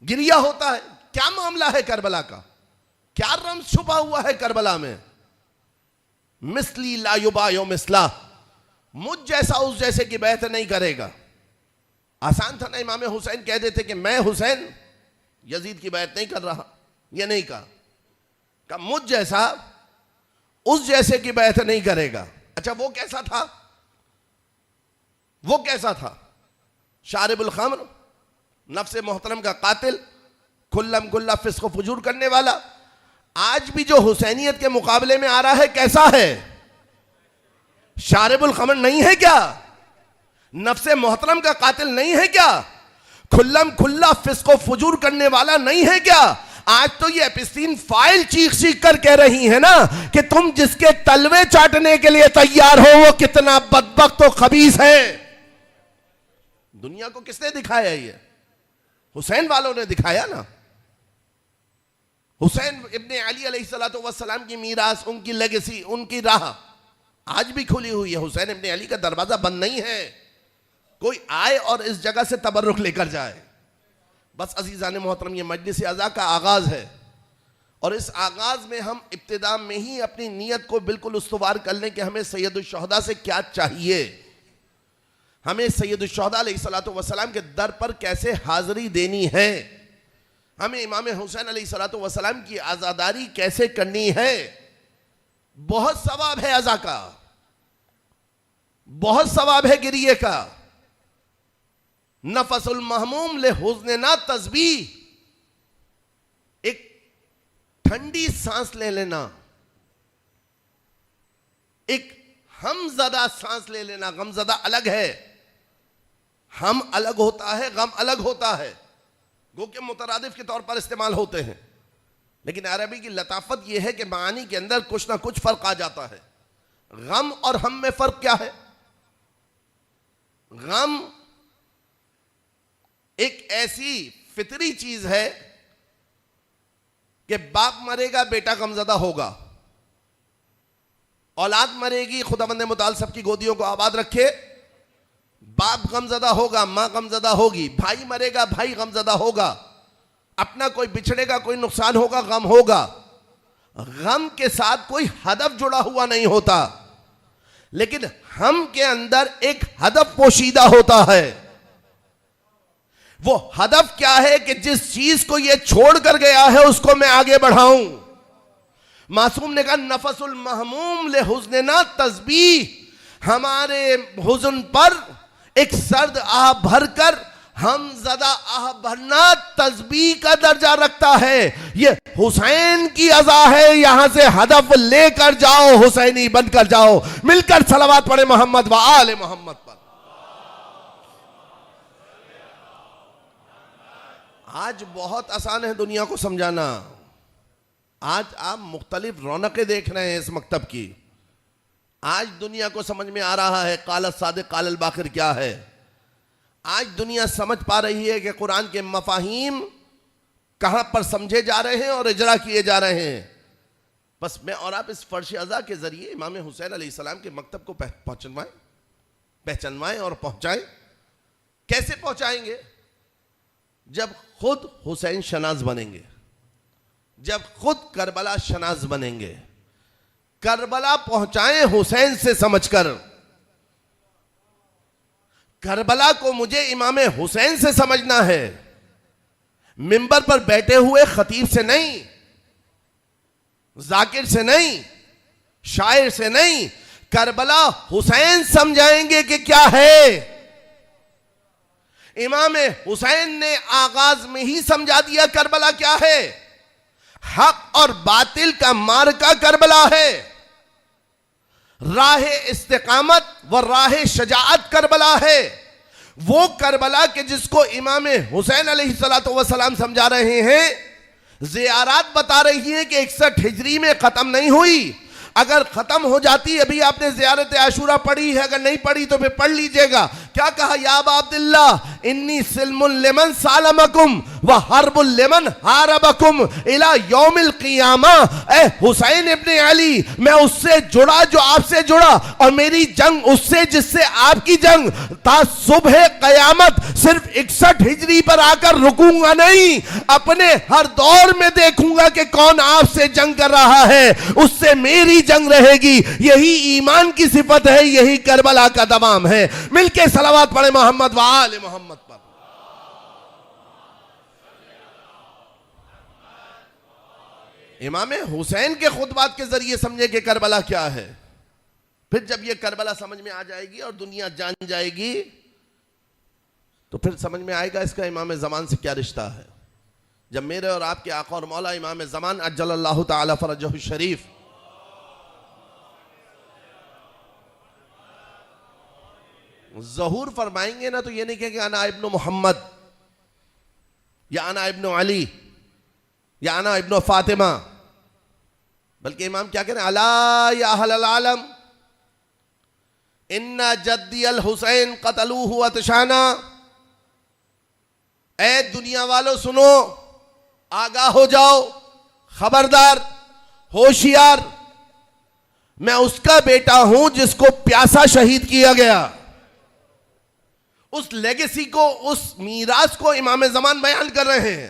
گریہ ہوتا ہے. کیا معاملہ ہے کربلا کا؟ کیا رمز چھپا ہوا ہے کربلا میں؟ مثلی لا یبایع مثلہ، مجھ جیسا اس جیسے کی بیعت نہیں کرے گا. آسان تھا نا امام حسین کہہ دیتے کہ میں حسین یزید کی بیعت نہیں کر رہا. یہ نہیں کہا کہ مجھ جیسا اس جیسے کی بیعت نہیں کرے گا. اچھا وہ کیسا تھا؟ وہ کیسا تھا؟ شارب الخمر، نفس محترم کا قاتل، کلم کلہ فسق و فجور کرنے والا. آج بھی جو حسینیت کے مقابلے میں آ رہا ہے کیسا ہے؟ شارب الخمر نہیں ہے کیا؟ نفس محترم کا قاتل نہیں ہے کیا؟ کھلم کھلا فسق و فجور کرنے والا نہیں ہے کیا؟ آج تو یہ اپستین فائل چیخ چیخ کر کہہ رہی ہیں نا کہ تم جس کے تلوے چاٹنے کے لیے تیار ہو وہ کتنا بدبخت و خبیث ہے. دنیا کو کس نے دکھایا؟ یہ حسین والوں نے دکھایا نا. حسین ابن علی علیہ السلام کی میراث، ان کی لیگیسی، ان کی راہ آج بھی کھلی ہوئی ہے. حسین ابن علی کا دروازہ بند نہیں ہے. کوئی آئے اور اس جگہ سے تبرک لے کر جائے. بس عزیزان محترم یہ مجلس عزا کا آغاز ہے، اور اس آغاز میں ہم ابتدا میں ہی اپنی نیت کو بالکل استوار کر لیں کہ ہمیں سید الشہداء سے کیا چاہیے. ہمیں سید الشہداء علیہ السلام کے در پر کیسے حاضری دینی ہے. ہمیں امام حسین علیہ السلام کی عزاداری کیسے کرنی ہے. بہت ثواب ہے عزا کا، بہت ثواب ہے گریے کا. نفس المحموم لحزننا تسبیح، ایک ٹھنڈی سانس لے لینا، ایک ہم زدہ سانس لے لینا. غم زدہ الگ ہے، ہم الگ ہوتا ہے، غم الگ ہوتا ہے، گو کہ مترادف کے طور پر استعمال ہوتے ہیں. لیکن عربی کی لطافت یہ ہے کہ معانی کے اندر کچھ نہ کچھ فرق آ جاتا ہے. غم اور ہم میں فرق کیا ہے؟ غم ایک ایسی فطری چیز ہے کہ باپ مرے گا بیٹا غمزدہ ہوگا، اولاد مرے گی خداوند متعال سب کی گودیوں کو آباد رکھے، باپ غمزدہ ہوگا، ماں غمزدہ ہوگی، بھائی مرے گا بھائی غمزدہ ہوگا، اپنا کوئی بچھڑے گا کوئی نقصان ہوگا، غم ہوگا. غم کے ساتھ کوئی ہدف جڑا ہوا نہیں ہوتا، لیکن ہم کے اندر ایک ہدف پوشیدہ ہوتا ہے. وہ ہدف کیا ہے کہ جس چیز کو یہ چھوڑ کر گیا ہے اس کو میں آگے بڑھاؤں. معصوم نے کہا نفس المحموم لحزننا تسبیح، ہمارے حزن پر ایک سرد آہ بھر کر ہم زدہ آہ بھرنا تسبیح کا درجہ رکھتا ہے. یہ حسین کی عزا ہے، یہاں سے ہدف لے کر جاؤ، حسینی بن کر جاؤ. مل کر صلوات پڑھے محمد و آل محمد پر. آج بہت آسان ہے دنیا کو سمجھانا. آج آپ مختلف رونقیں دیکھ رہے ہیں اس مکتب کی. آج دنیا کو سمجھ میں آ رہا ہے قال الصادق قال الباقر کیا ہے. آج دنیا سمجھ پا رہی ہے کہ قرآن کے مفاہیم کہاں پر سمجھے جا رہے ہیں اور اجرا کیے جا رہے ہیں. بس میں اور آپ اس فرش عزا کے ذریعے امام حسین علیہ السلام کے مکتب کو پہچنوائیں اور پہنچائیں. کیسے پہنچائیں گے؟ جب خود حسین شناس بنیں گے، جب خود کربلا شناس بنیں گے. کربلا پہنچائیں حسین سے سمجھ کر. کربلا کو مجھے امام حسین سے سمجھنا ہے، منبر پر بیٹھے ہوئے خطیب سے نہیں، ذاکر سے نہیں، شاعر سے نہیں. کربلا حسین سمجھائیں گے کہ کیا ہے. امام حسین نے آغاز میں ہی سمجھا دیا کربلا کیا ہے. حق اور باطل کا مارکا کربلا ہے. راہ استقامت و راہ شجاعت کربلا ہے. وہ کربلا کہ جس کو امام حسین علیہ السلام سمجھا رہے ہیں. زیارات بتا رہی ہیں کہ 61 ہجری میں ختم نہیں ہوئی. اگر ختم ہو جاتی، ابھی آپ نے زیارت عاشورہ پڑھی ہے، اگر نہیں پڑھی تو پھر پڑھ لیجئے گا کیا کہا؟ یا ابا عبداللہ انی سلم لمن سالمکم وحرب لمن حاربکم الی یوم القیامہ. اے حسین ابن علی، میں اس سے جڑا جو آپ سے جڑا، اور میری جنگ اس سے جس سے آپ کی جنگ، تا صبح قیامت صرف 61 ہجری پر آ کر رکوں گا نہیں، اپنے ہر دور میں دیکھوں گا کہ کون آپ سے جنگ کر رہا ہے، اس سے میری جنگ رہے گی. یہی ایمان کی صفت ہے، یہی کربلا کا دوام ہے. مل کے صلوات پڑھیں محمد و آل محمد پر. امام حسین کے خطبات کے ذریعے سمجھے کہ کربلا کیا ہے. پھر جب یہ کربلا سمجھ میں آ جائے گی اور دنیا جان جائے گی تو پھر سمجھ میں آئے گا اس کا امام زمان سے کیا رشتہ ہے. جب میرے اور آپ کے آقا اور مولا امام زمان عجل اللہ تعالی فرجہ الشریف ظہور فرمائیں گے نا، تو یہ نہیں کہیں کہ انا ابن محمد یا انا ابن علی یا انا ابن فاطمہ، بلکہ امام کیا کہنے؟ الا یا اہل العالم ان جدی الحسین قتلوہ عطشانا. اے دنیا والو سنو، آگاہ ہو جاؤ، خبردار، ہوشیار، میں اس کا بیٹا ہوں جس کو پیاسا شہید کیا گیا. اس لیگیسی کو، اس میراث کو امام زمان بیان کر رہے ہیں.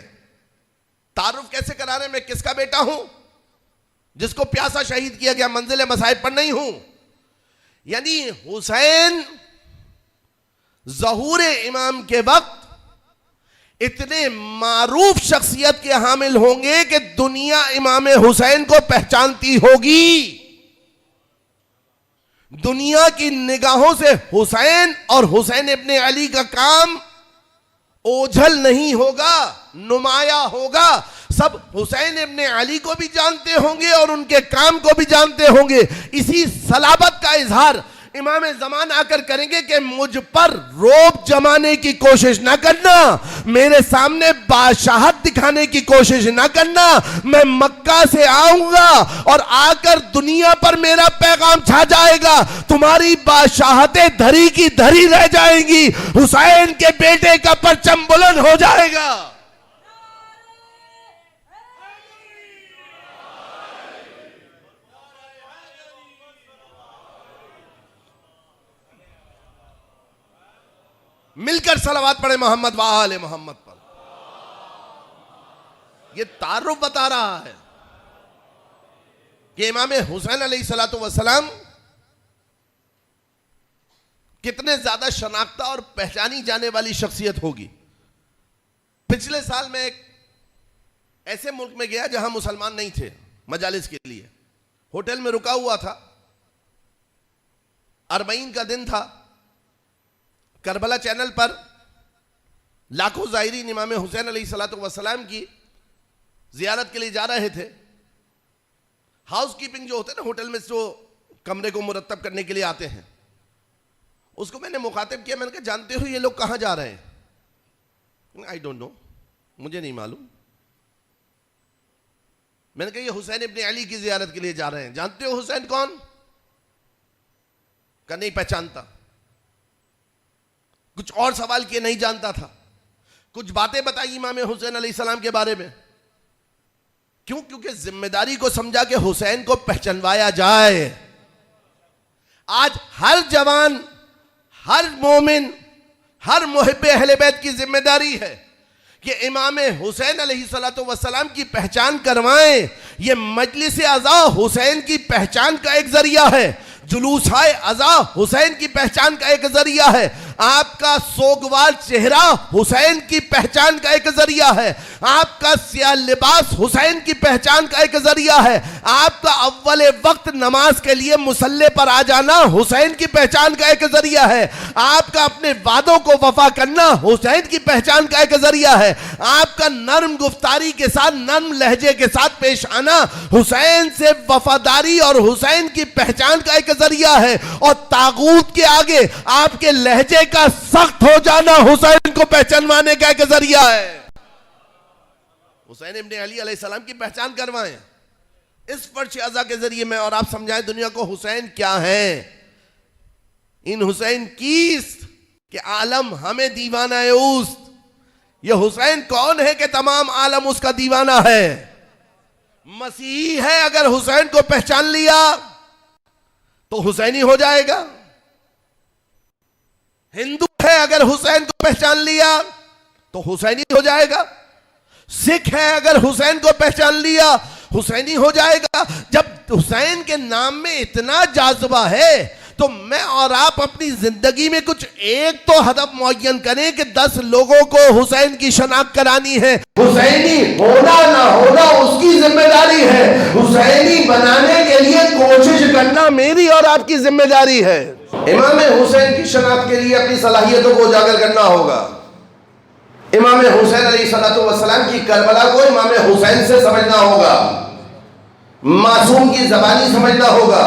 تعارف کیسے کرا رہے ہیں؟ میں کس کا بیٹا ہوں؟ جس کو پیاسا شہید کیا گیا، منزل مصائب پر نہیں ہوں. یعنی حسین ظہور امام کے وقت اتنے معروف شخصیت کے حامل ہوں گے کہ دنیا امام حسین کو پہچانتی ہوگی. دنیا کی نگاہوں سے حسین اور حسین ابن علی کا کام اوجھل نہیں ہوگا، نمایاں ہوگا. سب حسین ابن علی کو بھی جانتے ہوں گے اور ان کے کام کو بھی جانتے ہوں گے. اسی صلابت کا اظہار امام زمان آ کر کریں گے کہ مجھ پر روب جمانے کی کوشش نہ کرنا، میرے سامنے بادشاہت دکھانے کی کوشش نہ کرنا. میں مکہ سے آؤں گا اور آ کر دنیا پر میرا پیغام چھا جائے گا. تمہاری بادشاہتیں دھری کی دھری رہ جائیں گی، حسین کے بیٹے کا پرچم بلند ہو جائے گا. مل کر صلوات پڑھیں محمد و آل محمد پر. یہ تعارف بتا رہا ہے کہ امام حسین علیہ السلام کتنے زیادہ شناختہ اور پہچانی جانے والی شخصیت ہوگی. پچھلے سال میں ایک ایسے ملک میں گیا جہاں مسلمان نہیں تھے، مجالس کے لیے ہوٹل میں رکا ہوا تھا. 40 کا دن تھا. کربلا چینل پر لاکھوں زائرین امام حسین علیہ السلام کی زیارت کے لیے جا رہے تھے. ہاؤس کیپنگ جو ہوتے ہیں نا ہوٹل میں، جو کمرے کو مرتب کرنے کے لیے آتے ہیں، اس کو میں نے مخاطب کیا. میں نے کہا جانتے ہو یہ لوگ کہاں جا رہے ہیں؟ آئی ڈونٹ نو، مجھے نہیں معلوم. میں نے کہا یہ حسین ابن علی کی زیارت کے لیے جا رہے ہیں. جانتے ہو حسین کون؟ کہ نہیں پہچانتا. کچھ اور سوال کیے، نہیں جانتا تھا. کچھ باتیں بتائی امام حسین علیہ السلام کے بارے میں. کیوں؟ کیونکہ ذمہ داری کو سمجھا کہ حسین کو پہچنوایا جائے. آج ہر جوان، ہر مومن، ہر محب اہل بیت کی ذمہ داری ہے کہ امام حسین علیہ السلام کی پہچان کروائیں. یہ مجلس عزا حسین کی پہچان کا ایک ذریعہ ہے. جلوسائے عزا حسین کی پہچان کا ایک ذریعہ ہے. آپ کا سوگوار چہرہ حسین کی پہچان کا ایک ذریعہ ہے. آپ کا سیاہ لباس حسین کی پہچان کا ایک ذریعہ ہے. آپ کا اول وقت نماز کے لیے مصلی پر آ جانا حسین کی پہچان کا ایک ذریعہ ہے. آپ کا اپنے وعدوں کو وفا کرنا حسین کی پہچان کا ایک ذریعہ ہے. آپ کا نرم گفتاری کے ساتھ، نرم لہجے کے ساتھ پیش آنا حسین سے وفاداری اور حسین کی پہچان کا ایک ذریعہ ہے. اور طاغوت کے آگے آپ کے لہجے کا سخت ہو جانا حسین کو پہچانوانے کا ایک ذریعہ ہے. حسین ابن علی علیہ السلام کی پہچان کروائیں. اس فرش عزا کے ذریعے میں اور آپ سمجھائیں دنیا کو حسین کیا ہے. ان حسین کیست کہ عالم ہمیں دیوانہ اوست. یہ حسین کون ہے کہ تمام عالم اس کا دیوانہ ہے؟ مسیحی ہے، اگر حسین کو پہچان لیا تو حسینی ہو جائے گا. ہندو ہے، اگر حسین کو پہچان لیا تو حسینی ہو جائے گا. سکھ ہے، اگر حسین کو پہچان لیا حسینی ہو جائے گا. جب حسین کے نام میں اتنا جاذبہ ہے تو میں اور آپ اپنی زندگی میں کچھ ایک تو ہدف معین کریں کہ 10 لوگوں کو حسین کی شناخت کرانی ہے. حسینی ہونا نہ ہونا اس کی ذمہ داری ہے. حسینی بنانے کے لیے کوشش کرنا میری اور آپ کی ذمہ داری ہے. امام حسین کی شناخت کے لیے اپنی صلاحیتوں کو اجاگر کرنا ہوگا. امام حسین علیہ السلام کی کربلا کو امام حسین سے سمجھنا ہوگا. معصوم کی زبانی سمجھنا ہوگا.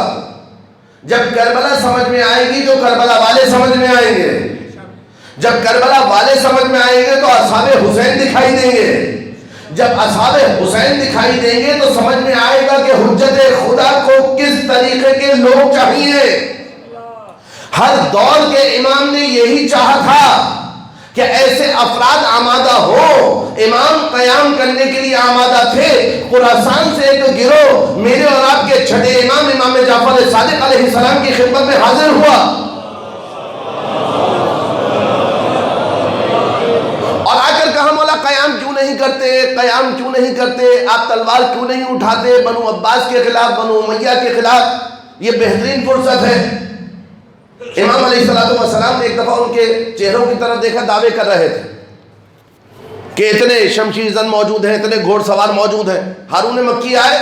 جب کربلا سمجھ میں آئے گی تو کربلا والے سمجھ میں آئیں گے. جب کربلا والے سمجھ میں آئیں گے تو اصحاب حسین دکھائی دیں گے. جب اصحاب حسین دکھائی دیں گے تو سمجھ میں آئے گا کہ حجت خدا کو کس طریقے کے لوگ چاہیے. ہر دور کے امام نے یہی چاہا تھا کہ ایسے افراد آمادہ ہو. امام قیام کرنے کے لیے آمادہ تھے. خراسان سے ایک گروہ میرے اور آپ کے چھٹے امام امام جعفر صادق علیہ السلام کی خدمت میں حاضر ہوا اور آ کر کہا مولا قیام کیوں نہیں کرتے، قیام کیوں نہیں کرتے، آپ تلوار کیوں نہیں اٹھاتے بنو عباس کے خلاف، بنو امیہ کے خلاف؟ یہ بہترین فرصت ہے. امام علیہ السلام نے ایک دفعہ ان کے چہروں کی طرف دیکھا، دعوے کر رہے تھے کہ اتنے شمشیر زن موجود ہیں، اتنے گھوڑ سوار موجود ہیں. ہارون مکی آئے،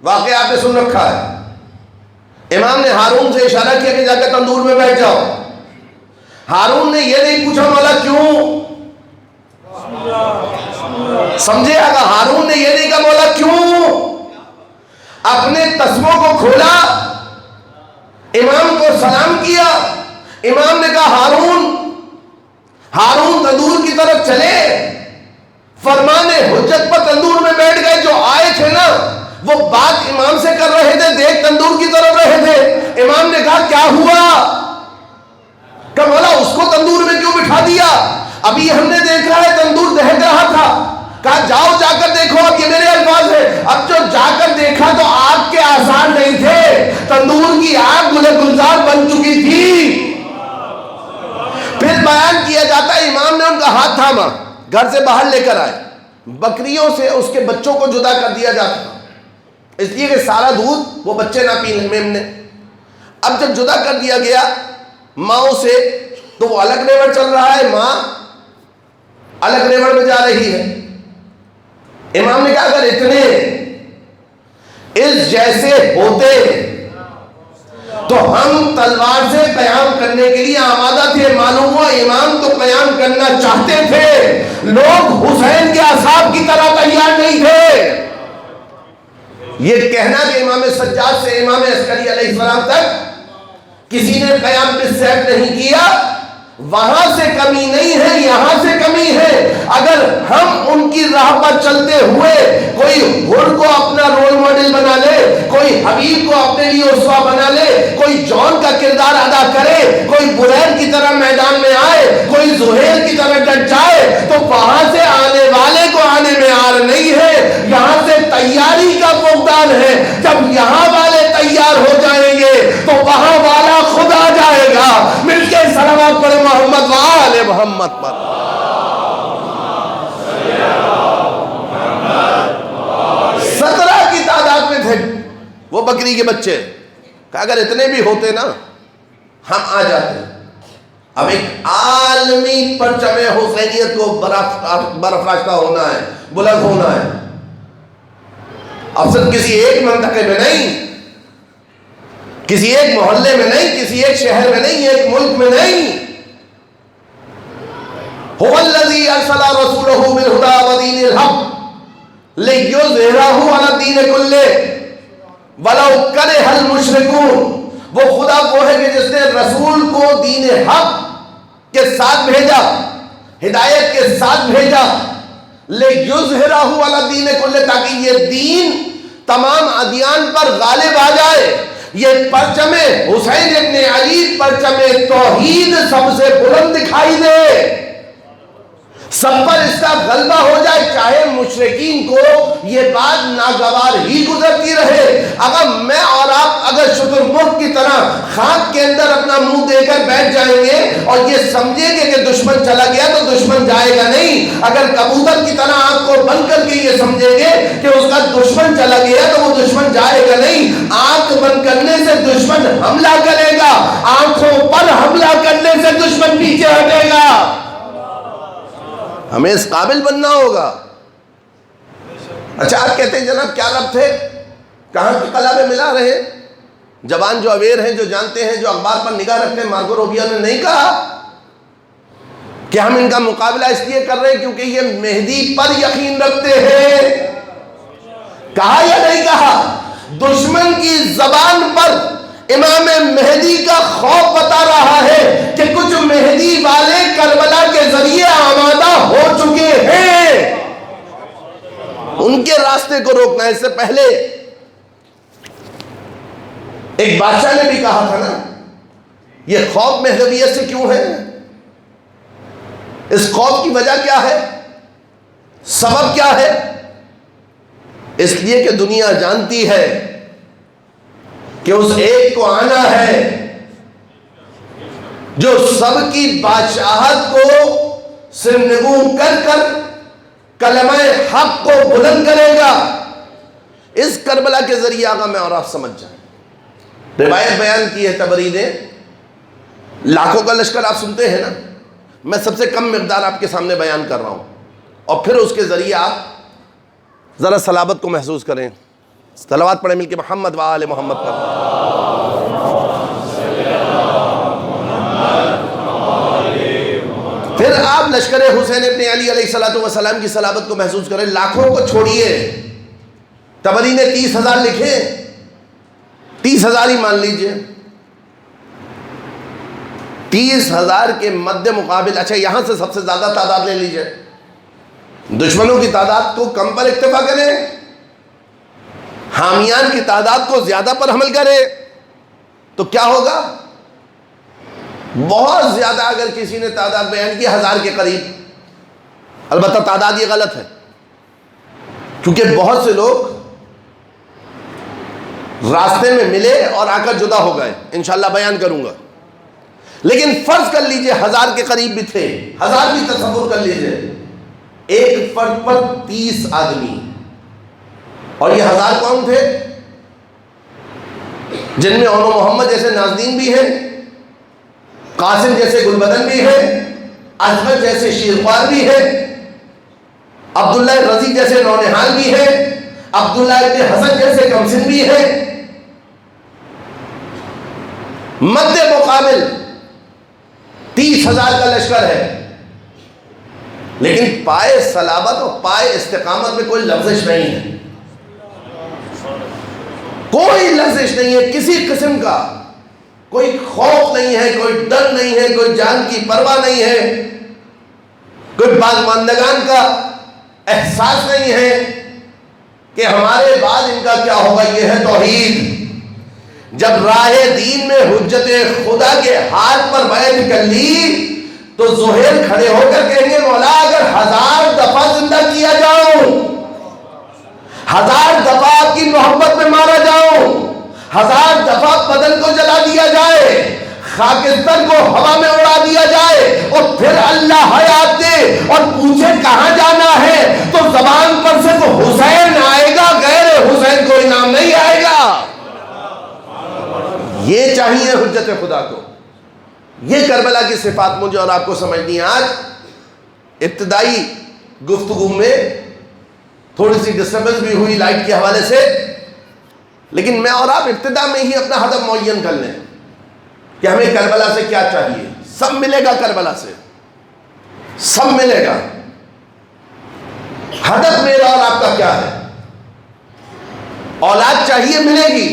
واقعہ آپ نے سن رکھا ہے. امام نے ہارون سے اشارہ کیا کہ جا کے تندور میں بیٹھ جاؤ. ہارون نے یہ نہیں پوچھا مولا کیوں، سمجھے آگا؟ ہارون نے یہ نہیں کہا مولا کیوں. اپنے تسموں کو کھولا، امام کو سلام کیا. امام نے کہا ہارون تندور کی طرف چلے. فرمان حجت پر تندور میں بیٹھ گئے. جو آئے تھے نا وہ بات امام سے کر رہے تھے، دیکھ تندور کی طرف رہے تھے. امام نے کہا کیا ہوا؟ کہ مولا اس کو تندور میں کیوں بٹھا دیا؟ ابھی ہم نے دیکھا ہے تندور دہک رہا تھا. کہا جاؤ جا کر دیکھو. اب یہ میرے الفاظ ہے. اب جو جا کر دیکھا تو آگ کے آثار نہیں تھے، تندور کی آگ گلے گلزار بن چکی تھی. پھر بیان کیا جاتا ہے امام نے ان کا ہاتھ تھاما، گھر سے باہر لے کر آئے. بکریوں سے اس کے بچوں کو جدا کر دیا جاتا اس لیے کہ سارا دودھ وہ بچے نہ پی لیں نے. اب جب جدا کر دیا گیا ماؤں سے تو وہ الگ ریوڑ چل رہا ہے، ماں الگ ریوڑ میں جا رہی ہے. امام نے کہا اگر اتنے اس جیسے ہوتے تو ہم تلوار سے قیام کرنے کے لیے آمادہ تھے. معلوم ہوا امام تو قیام کرنا چاہتے تھے، لوگ حسین کے اصحاب کی طرح تیار نہیں تھے. یہ کہنا کہ امام سجاد سے امام عسکری علیہ السلام تک کسی نے قیام بالسیف نہیں کیا، وہاں سے کمی نہیں ہے، یہاں سے کمی ہے. اگر ہم ان کی راہ پر چلتے ہوئے کوئی ہر کو اپنا رول ماڈل بنا لے، کوئی حبیب کو اپنے لیے اسوہ بنا لے، کوئی جان کا کردار ادا کرے، کوئی بریر کی طرح میدان میں آئے، کوئی زہیر کی طرح ڈٹ جائے، تو وہاں سے آنے والے کو آنے میں آر نہیں ہے، یہاں سے تیاری کا فقدان ہے. جب یہاں والے تیار ہو جائیں گے تو وہاں والا خود آ جائے گا. مل کے صلوات پڑھے محمد وآل محمد پر. 17 کی تعداد میں تھے وہ بکری کے بچے. کہ اگر اتنے بھی ہوتے نا ہم آ جاتے. اب ایک عالمی پرچم حسینیت کو برافراشتہ ہونا ہے، بلند ہونا ہے. اب صرف کسی ایک منطقے میں نہیں، کسی ایک محلے میں نہیں، کسی ایک شہر میں نہیں، ایک ملک میں نہیں. هو الذي ارسل رسوله بالهدى ودين الحق ليظهره على الدين كله ولو كره المشركون. وہ خدا وہ ہے کہ جس نے رسول کو دین حق کے ساتھ بھیجا، ہدایت کے ساتھ بھیجا، ليظهره على الدين كله، تاکہ یہ دین تمام ادیان پر غالب آ جائے. یہ پرچم حسین ابن علی پرچم توحید سب سے بلند دکھائی دے، سب پر اس کا غلبہ ہو جائے، چاہے مشرکین کو یہ بات ناگوار ہی گزرتی رہے۔ اگر میں اور آپ اگر شترمرغ کی طرح خاک کے اندر اپنا منہ دے کر بیٹھ جائیں گے اور یہ سمجھیں گے کہ دشمن چلا گیا تو دشمن جائے گا نہیں۔ اگر کبوتر کی طرح آنکھ کو بند کر کے یہ سمجھیں گے کہ اس کا دشمن چلا گیا تو وہ دشمن جائے گا نہیں۔ آنکھ بند کرنے سے دشمن حملہ کرے گا، آنکھوں پر حملہ کرنے سے دشمن پیچھے ہٹے گا۔ ہمیں اس قابل بننا ہوگا۔ اچھا آپ کہتے ہیں جناب کیا رب تھے، کہاں کی قلعہ میں ملا رہے؟ جوان جو اویئر ہیں، جو جانتے ہیں، جو اخبار پر نگاہ رکھتے ہیں، مارگو روبیو نے نہیں کہا کہ ہم ان کا مقابلہ اس لیے کر رہے ہیں کیونکہ یہ مہدی پر یقین رکھتے ہیں؟ کہا یا نہیں کہا؟ دشمن کی زبان پر امام مہدی کا خوف بتا رہا ہے کہ کچھ مہدی والے کربلا کے ذریعے آمادہ ہو چکے ہیں، ان کے راستے کو روکنا ہے۔ اس سے پہلے ایک بادشاہ نے بھی کہا تھا نا، یہ خوف مہدویت سے کیوں ہے؟ اس خوف کی وجہ کیا ہے، سبب کیا ہے؟ اس لیے کہ دنیا جانتی ہے کہ اس ایک کو آنا ہے جو سب کی بادشاہت کو سرنگوں کر کر کلمہ حق کو بلند کرے گا۔ اس کربلا کے ذریعے آگا میں اور آپ سمجھ جائیں۔ روایت بیان کی ہے طبری نے، لاکھوں کا لشکر آپ سنتے ہیں نا، میں سب سے کم مقدار آپ کے سامنے بیان کر رہا ہوں، اور پھر اس کے ذریعے آپ ذرا صلابت کو محسوس کریں۔ صلوات پڑھیں مل کے محمد وآل محمد پر۔ پھر آپ لشکر حسین ابن علی علیہ السلام کی صلابت کو محسوس کریں۔ لاکھوں کو چھوڑیے، طبری نے 30,000 لکھے، 30,000 ہی مان لیجئے۔ 30,000 کے مد مقابل، اچھا یہاں سے سب سے زیادہ تعداد لے لیجئے، دشمنوں کی تعداد کو کم پر اکتفا کریں، حامیان کی تعداد کو زیادہ پر حمل کرے تو کیا ہوگا؟ بہت زیادہ اگر کسی نے تعداد بیان کی 1000 کے قریب، البتہ تعداد یہ غلط ہے کیونکہ بہت سے لوگ راستے میں ملے اور آ کر جدا ہو گئے، انشاءاللہ بیان کروں گا، لیکن فرض کر لیجئے 1000 کے قریب بھی تھے، 1000 بھی تصور کر لیجئے، ایک فرد پر 30 آدمی، اور یہ 1000 کون تھے؟ جن میں اونو محمد جیسے نازنین بھی ہیں، قاسم جیسے گلبدن بھی ہیں، احمد جیسے شیرخوار بھی ہیں، عبداللہ رضی جیسے نونہال بھی ہیں، عبداللہ ابن حسن جیسے کمسن بھی ہیں۔ مد مقابل 30,000 کا لشکر ہے، لیکن پائے صلابت اور پائے استقامت میں کوئی لفظش نہیں ہے، کوئی لفظش نہیں ہے، کسی قسم کا کوئی خوف نہیں ہے، کوئی ڈر نہیں ہے، کوئی جان کی پرواہ نہیں ہے، کوئی بازماندگان کا احساس نہیں ہے کہ ہمارے بعد ان کا کیا ہوگا۔ یہ ہے توحید۔ جب راہ دین میں حجت خدا کے ہاتھ پر بیعت کر لی تو زہیر کھڑے ہو کر کہیں گے مولا اگر 1000 دفعہ زندہ کیا جاؤں، 1000 دفعہ آپ کی محبت میں مارا جاؤں، 1000 دفعہ بدن کو جلا دیا جائے، خاکستر کو ہوا میں اڑا دیا جائے، اور پھر اللہ حیات دے اور پوچھے کہاں جانا ہے، تو زبان پر صرف حسین آئے گا، غیر حسین کوئی نام نہیں آئے گا۔ یہ چاہیے حجت خدا کو۔ یہ کربلا کی صفات مجھے اور آپ کو سمجھنی ہے۔ آج ابتدائی گفتگو میں تھوڑی سی ڈسٹربنس بھی ہوئی لائٹ کے حوالے سے، لیکن میں اور آپ ابتدا میں ہی اپنا ہدف معین کر لیں کہ ہمیں کربلا سے کیا چاہیے۔ سب ملے گا کربلا سے، سب ملے گا۔ ہدف میرا اور آپ کا کیا ہے؟ اولاد چاہیے، ملے گی،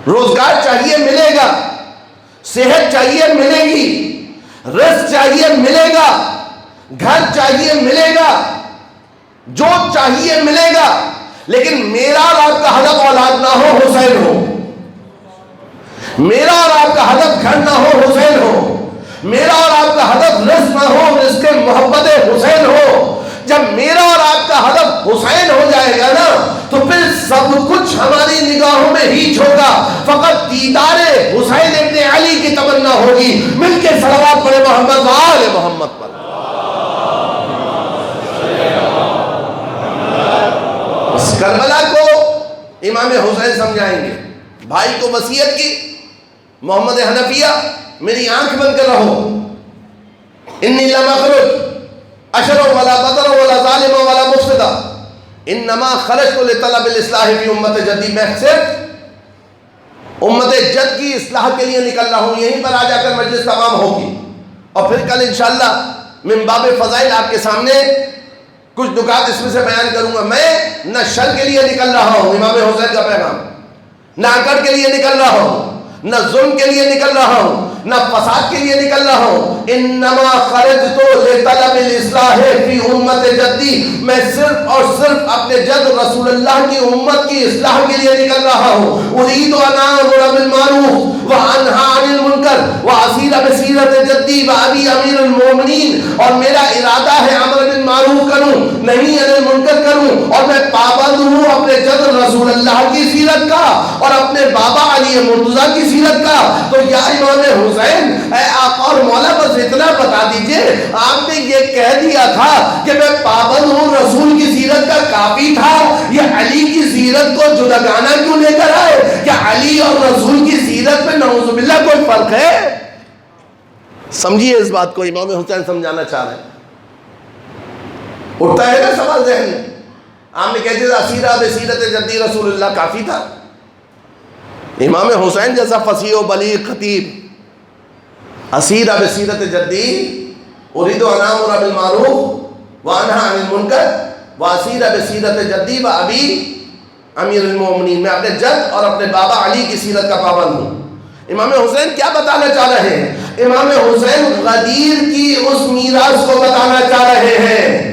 روزگار چاہیے، ملے گا، صحت چاہیے، ملے گی، رزق چاہیے، ملے گا، گھر چاہیے، ملے گا، جو چاہیے ملے گا، لیکن میرا اور آپ کا ہدف اولاد نہ ہو، حسین ہو۔ میرا اور آپ کا ہدف گھر نہ ہو حسین ہو، میرا اور آپ کا ہدف رزق نہ ہو رزق محبت حسین ہو. جب میرا اور آپ کا ہدف حسین ہو جائے گا نا تو پھر سب کچھ ہماری نگاہوں میں ہیچ ہوگا. فقط دیدار حسین ابن علی کی تمنا ہوگی. مل کے صلوات پڑھے محمد و آل محمد پر. اس کربلا کو امام حسین سمجھائیں گے. بھائی کو وصیت کی، محمد حنفیہ میری آنکھ بند کر رہو، انی لم اخرج اشر ولا بدر ولا ظالم ولا مفسدہ انما خرجت لطلب الاصلاح فی امت جدی. میں صرف امت جد کی اصلاح کے لیے نکل رہا ہوں. یہیں پر آ جا کر مجلس تمام ہوگی اور پھر کل انشاءاللہ من باب فضائل آپ کے سامنے کچھ نکات اس میں سے بیان کروں گا. میں نہ شر کے لیے نکل رہا ہوں، امام حسین کا پیغام، نہ اکڑ کے لیے نکل رہا ہوں، نہ ظلم کے لیے نکل رہا ہوں، نہ فساد کے لیے نکل رہا ہوں. انما خرجت لطلب الاصلاح فی امت جدی. میں صرف اور صرف اپنے جد رسول اللہ کی امت کی اصلاح کے لیے نکل رہا ہوں. اريد ان امر بالمعروف وانهى عن المنکر واسیر بسیرت جدی وابی امیر المومنین. اور میرا ارادہ ہے امر بالمعروف کروں، نہیں عن المنکر کروں. اور میں پابند ہوں اپنے جد رسول اللہ کی سیرت کا اور اپنے بابا علی مرتضیٰ کی سیرت کا. تو یا امام حسین، اے آقا اور مولا، بس اتنا بتا دیجئے، آپ نے یہ کہہ دیا تھا کہ میں پابند ہوں رسول کی سیرت کا، کافی تھا. یہ علی کی سیرت کو جداگانہ کیوں لے کر آئے؟ کیا علی اور رسول کی سیرت میں نعوذ باللہ کوئی فرق ہے؟ سمجھیے اس بات کو، امام حسین سمجھانا چاہ رہے ہیں. اٹھتا ہے نا سوال ذہن میں. آپ نے کہتے تھے اسیرہ بسیرت جدی رسول اللہ کافی تھا. امام حسین جیسا فصیح و بلیغ خطیب، اسیرہ بسیرت جدی اريد ان امر بالمعروف وانهى عن المنکر واسیرہ بسیرت جدی و ابی امیر المومنین. میں اپنے جد اور اپنے بابا علی کی سیرت کا پابند ہوں. امام حسین کیا بتانا چاہ رہے ہیں؟ امام حسین غدیر کی اس میراث کو بتانا چاہ رہے ہیں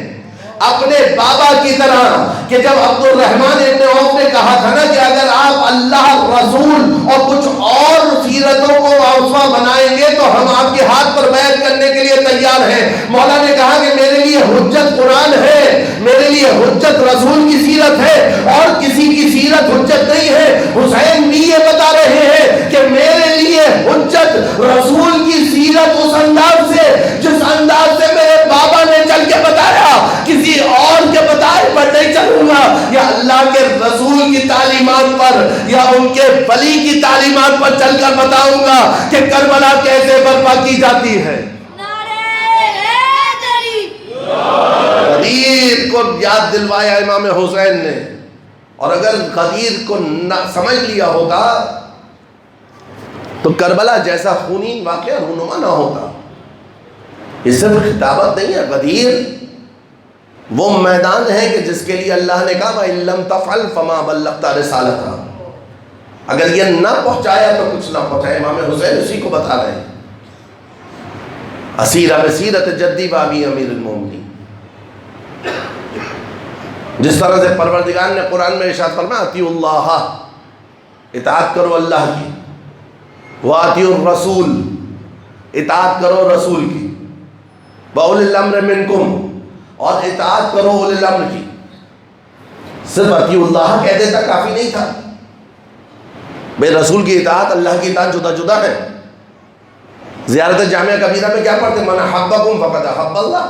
اپنے بابا کی طرح کہ جب عبد الرحمن ابن عوف نے کہا تھا نا کہ اگر آپ اللہ رسول اور کچھ اور سیرتوں کو اوصاف بنائیں گے تو ہم آپ کے ہاتھ پر بیعت کرنے کے لیے تیار ہیں. مولا نے کہا کہ میرے لیے حجت قرآن ہے، میرے لیے حجت رسول کی سیرت ہے، اور کسی کی سیرت حجت نہیں ہے. حسین بھی یہ بتا رہے ہیں کہ میرے لیے حجت رسول کی سیرت اس انداز سے جس انداز سے میرے بابا نے چل کے بتایا، کسی اور کے بتائے پر نہیں چلوں گا. یا اللہ کے رسول کی تعلیمات پر یا ان کے ولی کی تعلیمات پر چل کر بتاؤں گا کہ کربلا کیسے برپا کی جاتی ہے. غدیر کو یاد دلوایا امام حسین نے، اور اگر غدیر کو نہ سمجھ لیا ہوتا تو کربلا جیسا خونین واقعہ رونما نہ ہوتا. یہ صرف خطابت نہیں ہے. غدیر وہ میدان ہے کہ جس کے لیے اللہ نے کہا وَإِن لَمْ تَفْعَلْ فَمَا بَلَّغْتَ رِسَالَتَهَا. اگر یہ نہ پہنچایا تو کچھ نہ پہنچایا. امام حسین اسی کو بتا رہے ہیں. اسیرہ بسیرت جدی بابی امیر المومنین. جس طرح سے پروردگار نے قرآن میں ارشاد فرمایا اطیعوا اللہ، اطاعت کرو اللہ کی، وَأَطِیعُوا الرَّسُولَ، اطاعت کرو رسول کی، وَأُولِي الْأَمْرِ مِنْکُمْ، اور اطاعت کرو اولی الامر کی. صرف اطیعوا اللہ کہہ دیتا کافی نہیں تھا. بے رسول کی اطاعت اللہ کی اطاعت جدا جدا ہے. زیارت جامعہ کبیرہ میں کیا پڑھتے؟ من احبکم فقد احب اللہ.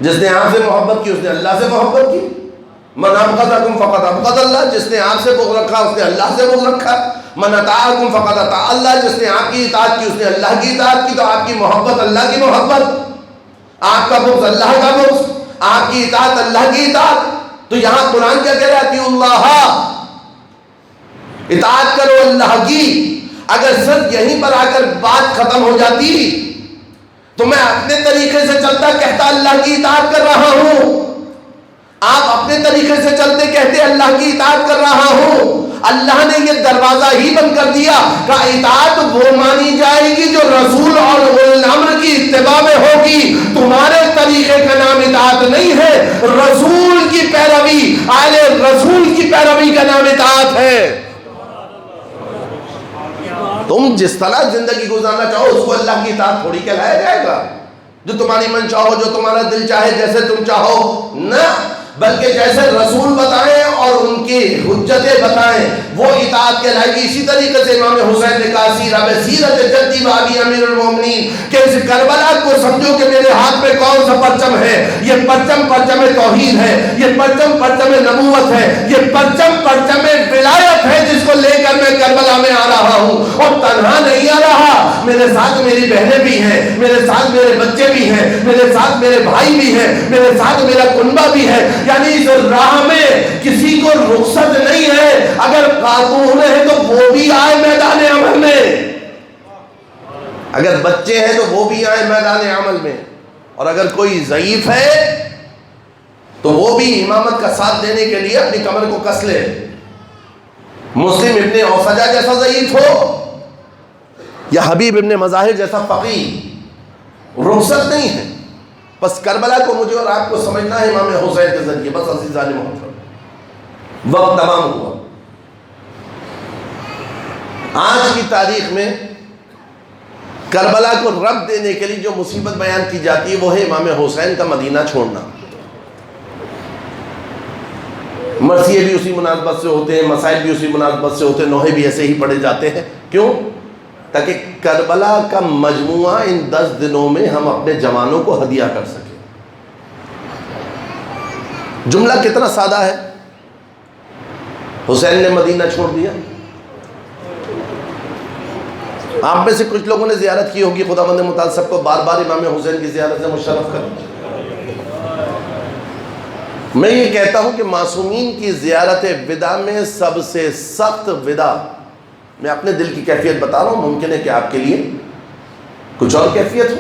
جس نے آپ سے محبت کی اس نے اللہ سے محبت کی. من ابغضکم فقد ابغض اللہ. جس نے آپ سے بغض رکھا اس نے اللہ سے بغض رکھا. من اطاعکم فقد اطاع اللہ. جس نے آپ کی اطاعت کی اس نے اللہ کی اطاعت کی. تو آپ کی محبت اللہ کی محبت، آپ کا بغض اللہ کا بغض، آپ کی اطاعت اللہ کی اطاعت. تو یہاں قرآن کیا کہہ رہا ہے؟ اطیعوا اللہ، اطاعت کرو اللہ کی. اگر صرف یہیں پر آ کر بات ختم ہو جاتی تو میں اپنے طریقے سے چلتا کہتا اللہ کی اطاعت کر رہا ہوں، آپ اپنے طریقے سے چلتے کہتے اللہ کی اطاعت کر رہا ہوں. اللہ نے یہ دروازہ ہی بند کر دیا کہ اطاعت وہ مانی جائے گی جو رسول اور اولی الامر کی اتباع میں ہوگی. تمہارے طریقے کا نام اطاعت نہیں ہے، رسول کی پیروی، آل رسول کی پیروی کا نام اطاعت ہے. تم جس طرح زندگی گزارنا چاہو اس کو اللہ کی اطاعت تھوڑی کہلایا جائے گا. جو تمہاری من چاہو، جو تمہارا دل چاہے، جیسے تم چاہو، نہ، بلکہ جیسے رسول بتائیں اور ان کی حجتیں بتائیں وہ اطاعت کہلائے گی. اسی طریقے سے امام حسین نے کہا سیرت جدی بابی امیر المومنین کہ اس کربلا کو سمجھو کہ میرے ہاتھ میں کون سا پرچم ہے. یہ پرچم پرچم توحید ہے، یہ پرچم پرچم نبوت ہے، یہ پرچم پرچم ولایت ہے جس کو لے کر میں کربلا میں آ رہا ہوں. اور تنہا نہیں آ رہا، میرے ساتھ میری بہنیں بھی ہیں، میرے ساتھ میرے بچے بھی ہیں، میرے ساتھ میرے بھائی بھی ہیں، میرے ساتھ میرا کنبہ بھی ہے. یعنی اس راہ میں کسی کو رخصت نہیں ہے. اگر خاتون ہے تو وہ بھی آئے میدان عمل میں، اگر بچے ہیں تو وہ بھی آئے میدان عمل میں، اور اگر کوئی ضعیف ہے تو وہ بھی امامت کا ساتھ دینے کے لیے اپنی کمر کو کس لے. مسلم ابن اوسجہ جیسا ضعیف ہو یا حبیب ابن مظاہر جیسا فقیر، رخصت نہیں ہے. بس کربلا کو مجھے اور آپ کو سمجھنا ہے امام حسین کے ذریعے. بس عزیزان محترم، وقت تمام ہوا. آج کی تاریخ میں کربلا کو رب دینے کے لیے جو مصیبت بیان کی جاتی ہے وہ ہے امام حسین کا مدینہ چھوڑنا. مرثیے بھی اسی مناسبت سے ہوتے ہیں، مسائل بھی اسی مناسبت سے ہوتے ہیں، نوحے بھی ایسے ہی پڑھے جاتے ہیں. کیوں؟ تاکہ کربلا کا مجموعہ ان 10 دنوں میں ہم اپنے جوانوں کو ہدیہ کر سکیں. جملہ کتنا سادہ ہے. حسین نے مدینہ چھوڑ دیا. آپ میں سے کچھ لوگوں نے زیارت کی ہوگی. خداوند متعال سب کو بار بار امام حسین کی زیارت سے مشرف کریں. میں یہ کہتا ہوں کہ معصومین کی زیارت وداع میں سب سے سخت وداع، میں اپنے دل کی کیفیت بتا رہا ہوں، ممکن ہے کہ آپ کے لیے کچھ اور کیفیت ہو.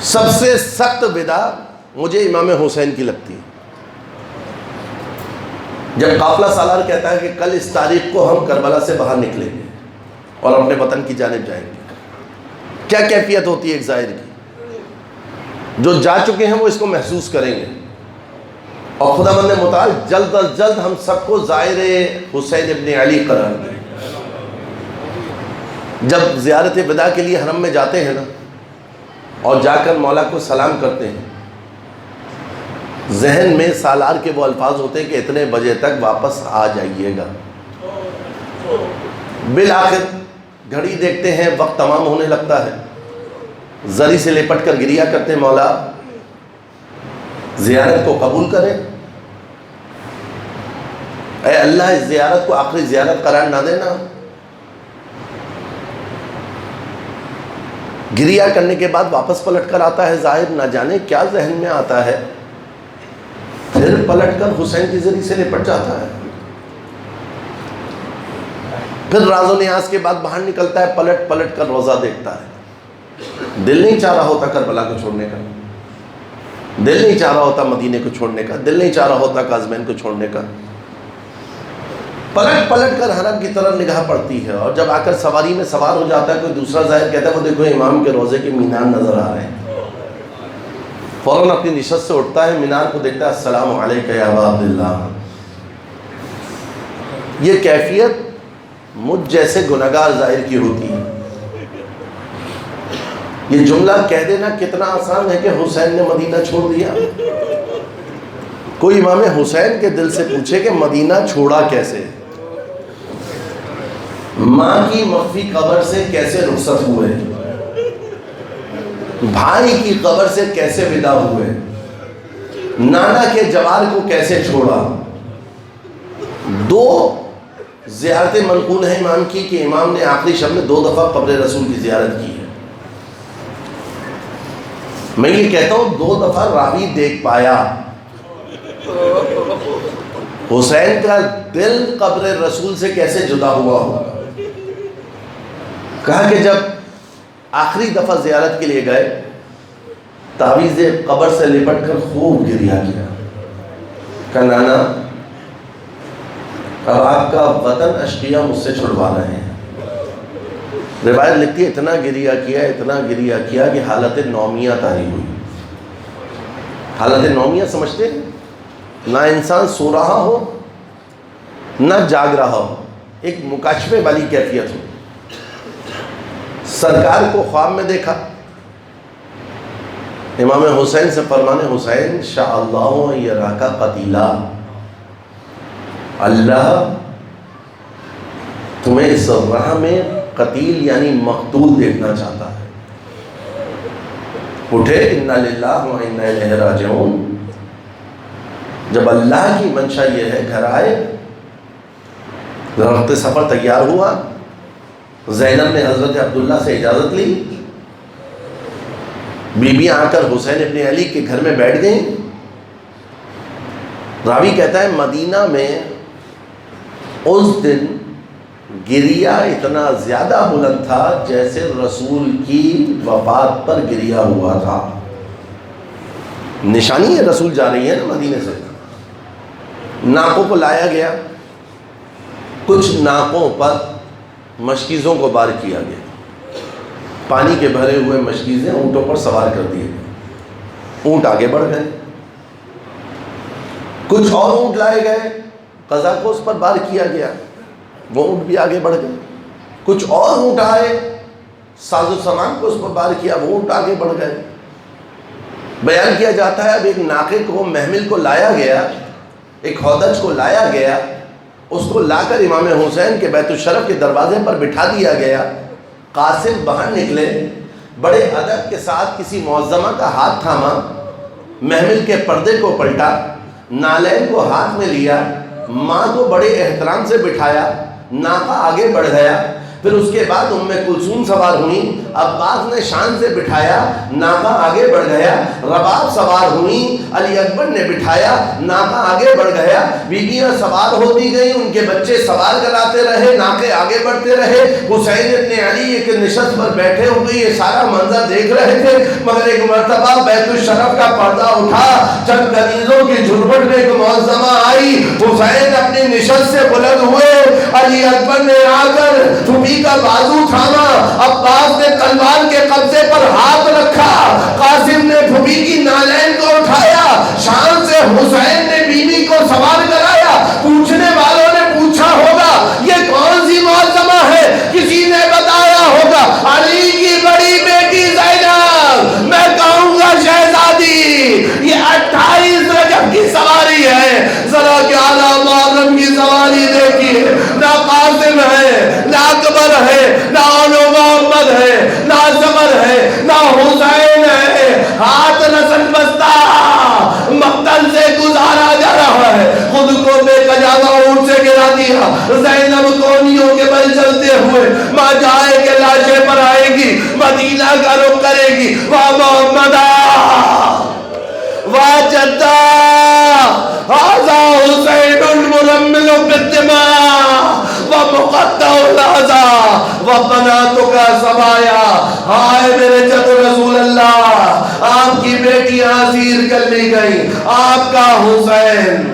سب سے سخت وداع مجھے امام حسین کی لگتی ہے. جب قافلہ سالار کہتا ہے کہ کل اس تاریخ کو ہم کربلا سے باہر نکلیں گے اور اپنے وطن کی جانب جائیں گے، کیا کیفیت ہوتی ہے ایک زائر کی. جو جا چکے ہیں وہ اس کو محسوس کریں گے. اور خداوند متعال جلد از جلد ہم سب کو زائر حسین ابن علی قرار دے. جب زیارت وداع کے لیے حرم میں جاتے ہیں نا اور جا کر مولا کو سلام کرتے ہیں، ذہن میں سالار کے وہ الفاظ ہوتے ہیں کہ اتنے بجے تک واپس آ جائیے گا. بالآخر گھڑی دیکھتے ہیں، وقت تمام ہونے لگتا ہے. زری سے لپٹ کر گریا کرتے ہیں، مولا زیارت کو قبول کریں. اے اللہ اس زیارت کو آخری زیارت قرار نہ دینا. گریا کرنے کے بعد واپس پلٹ کر آتا ہے زائر، نہ جانے کیا ذہن میں آتا ہے، پھر پلٹ کر حسین کی زری سے لپٹ جاتا ہے. پھر راز و نیاز کے بعد باہر نکلتا ہے، پلٹ پلٹ کر روزہ دیکھتا ہے. دل نہیں چاہ رہا ہوتا کربلا کو چھوڑنے کا، دل نہیں چاہ رہا ہوتا مدینے کو چھوڑنے کا، دل نہیں چاہ رہا ہوتا قازمین کو چھوڑنے کا. پلٹ پلٹ کر حرم کی طرف نگاہ پڑتی ہے، اور جب آ کر سواری میں سوار ہو جاتا ہے کوئی دوسرا زائر کہتا ہے وہ دیکھو امام کے روزے کے مینار نظر آ رہے ہیں. فوراً اپنی نشست سے اٹھتا ہے، مینار کو دیکھتا ہے، السلام علیکم یا ابا عبداللہ. یہ کیفیت مجھ جیسے گنہگار زائر کی ہوتی ہے. یہ جملہ کہہ دینا کتنا آسان ہے کہ حسین نے مدینہ چھوڑ دیا. کوئی امام حسین کے دل سے پوچھے کہ مدینہ چھوڑا کیسے، ماں کی مخفی قبر سے کیسے رخصت ہوئے، بھائی کی قبر سے کیسے ودا ہوئے، نانا کے جوار کو کیسے چھوڑا. 2 زیارتیں منقول ہیں امام کی کہ امام نے آخری شب میں 2 دفعہ قبر رسول کی زیارت کی ہے. میں یہ کہتا ہوں 2 دفعہ راوی دیکھ پایا. حسین کا دل قبر رسول سے کیسے جدا ہوا ہوگا. کہا کہ جب آخری دفعہ زیارت کے لیے گئے، تعویذ قبر سے لپٹ کر خوب گریا کیا. کہا نانا اب آپ کا وطن اشقیاء مجھ سے چھڑوا رہے ہیں. روایت لکھتی ہے اتنا گریا کیا کہ حالت نومیہ طاری ہوئی. حالت نومیہ سمجھتے ہیں؟ نہ انسان سو رہا ہو نہ جاگ رہا ہو، ایک مکاشفے والی کیفیت ہو. سرکار کو خواب میں دیکھا، امام حسین سے فرمانے حسین شاء اللہ یراکا قتیلا، اللہ تمہیں اس راہ میں قتیل یعنی مقتول دیکھنا چاہتا ہے. اٹھے انا للہ و انا الیہ راجعون. جب اللہ کی منشا یہ ہے گھر آئے، رخت سفر تیار ہوا، زینب نے حضرت عبداللہ سے اجازت لی، بیوی آ کر حسین ابن علی کے گھر میں بیٹھ گئیں. راوی کہتا ہے مدینہ میں اس دن گریہ اتنا زیادہ بلند تھا جیسے رسول کی وفات پر گریہ ہوا تھا. نشانی ہے رسول جا رہی ہے نا مدینے سے. ناکوں کو لایا گیا، کچھ ناکوں پر مشکیزوں کو بار کیا گیا، پانی کے بھرے ہوئے مشکیزیں اونٹوں پر سوار کر دیے گئے. اونٹ آگے بڑھ گئے. کچھ اور اونٹ لائے گئے، قضا کو اس پر بار کیا گیا، وہ اونٹ بھی آگے بڑھ گئے. کچھ اور اونٹ آئے، ساز و سامان کو اس پر بار کیا، وہ اونٹ آگے بڑھ گئے. بیان کیا جاتا ہے اب ایک ناقے کو محمل کو لایا گیا، ایک ہودج کو لایا گیا، اس کو لا کر امام حسین کے بیت الشرف کے دروازے پر بٹھا دیا گیا. قاسم باہر نکلے، بڑے ادب کے ساتھ کسی معظمہ کا ہاتھ تھاما، محمل کے پردے کو پلٹا، نالین کو ہاتھ میں لیا، ماں کو بڑے احترام سے بٹھایا، ناقہ آگے بڑھ گیا. پھر اس کے بعد ام کلثوم سوار ہوئیں، عباس نے شان سے بٹھایا، ناقہ آگے بڑھ گیا. رباب سوار ہوئیں، علی اکبر نے بٹھایا، ناقہ آگے بڑھ گیا. بیویاں سوار ہوتی گئیں، ان کے بچے سوار کراتے رہے، ناقے آگے بڑھتے رہے. حسین ابن علی ایک نشست پر بیٹھے ہوئے یہ سارا منظر دیکھ رہے تھے. مگر ایک مرتبہ بیت الشرف کا پردہ اٹھا، جب کنیزوں کی جھرمٹ میں ایک معظمہ آئی، حسین اپنی نشست سے بلند ہوئے. علی اکبر نے آ کر پھوپھی کا بازو تھاما، عباس نے تلوار کے قبضے پر ہاتھ رکھا، قاسم نے پھوپھی کی نالین کو اٹھایا، شان سے حسین نے بیوی کو سوار کرایا. پوچھنے والوں نے پوچھا ہوگا یہ کون سی معظمہ ہے؟ کسی نے بتایا ہوگا علی کی بڑی بیٹی زینب، میں کہوں گا شہزادی. یہ 28 رجب کی سواری ہے. ذرا کہ اعلیٰ محرم کی سواری دیکھیے، نہ قاسم ہے، نہ اکبر ہے، نہ اولو محمد ہے، نہ زمر ہے، نہ حسین ہے. ہاتھ رسن بستا مقتل سے گزارا جا رہا ہے. خود کو بے قجاوہ اونٹ سے گرا دیا. زینب کونیوں کے بل چلتے ہوئے ماں جائے کے لاشے پر آئے گی، مدینہ کا رخ کرے گی. واہ محمدہ، واہ جدہ، هذا حسین المرمل بالدماء ومقطع الاعضاء وبناتک سبایا. ہائے میرے جد رسول اللہ، آپ کی بیٹیاں اسیر کر لی گئی، آپ کا حسین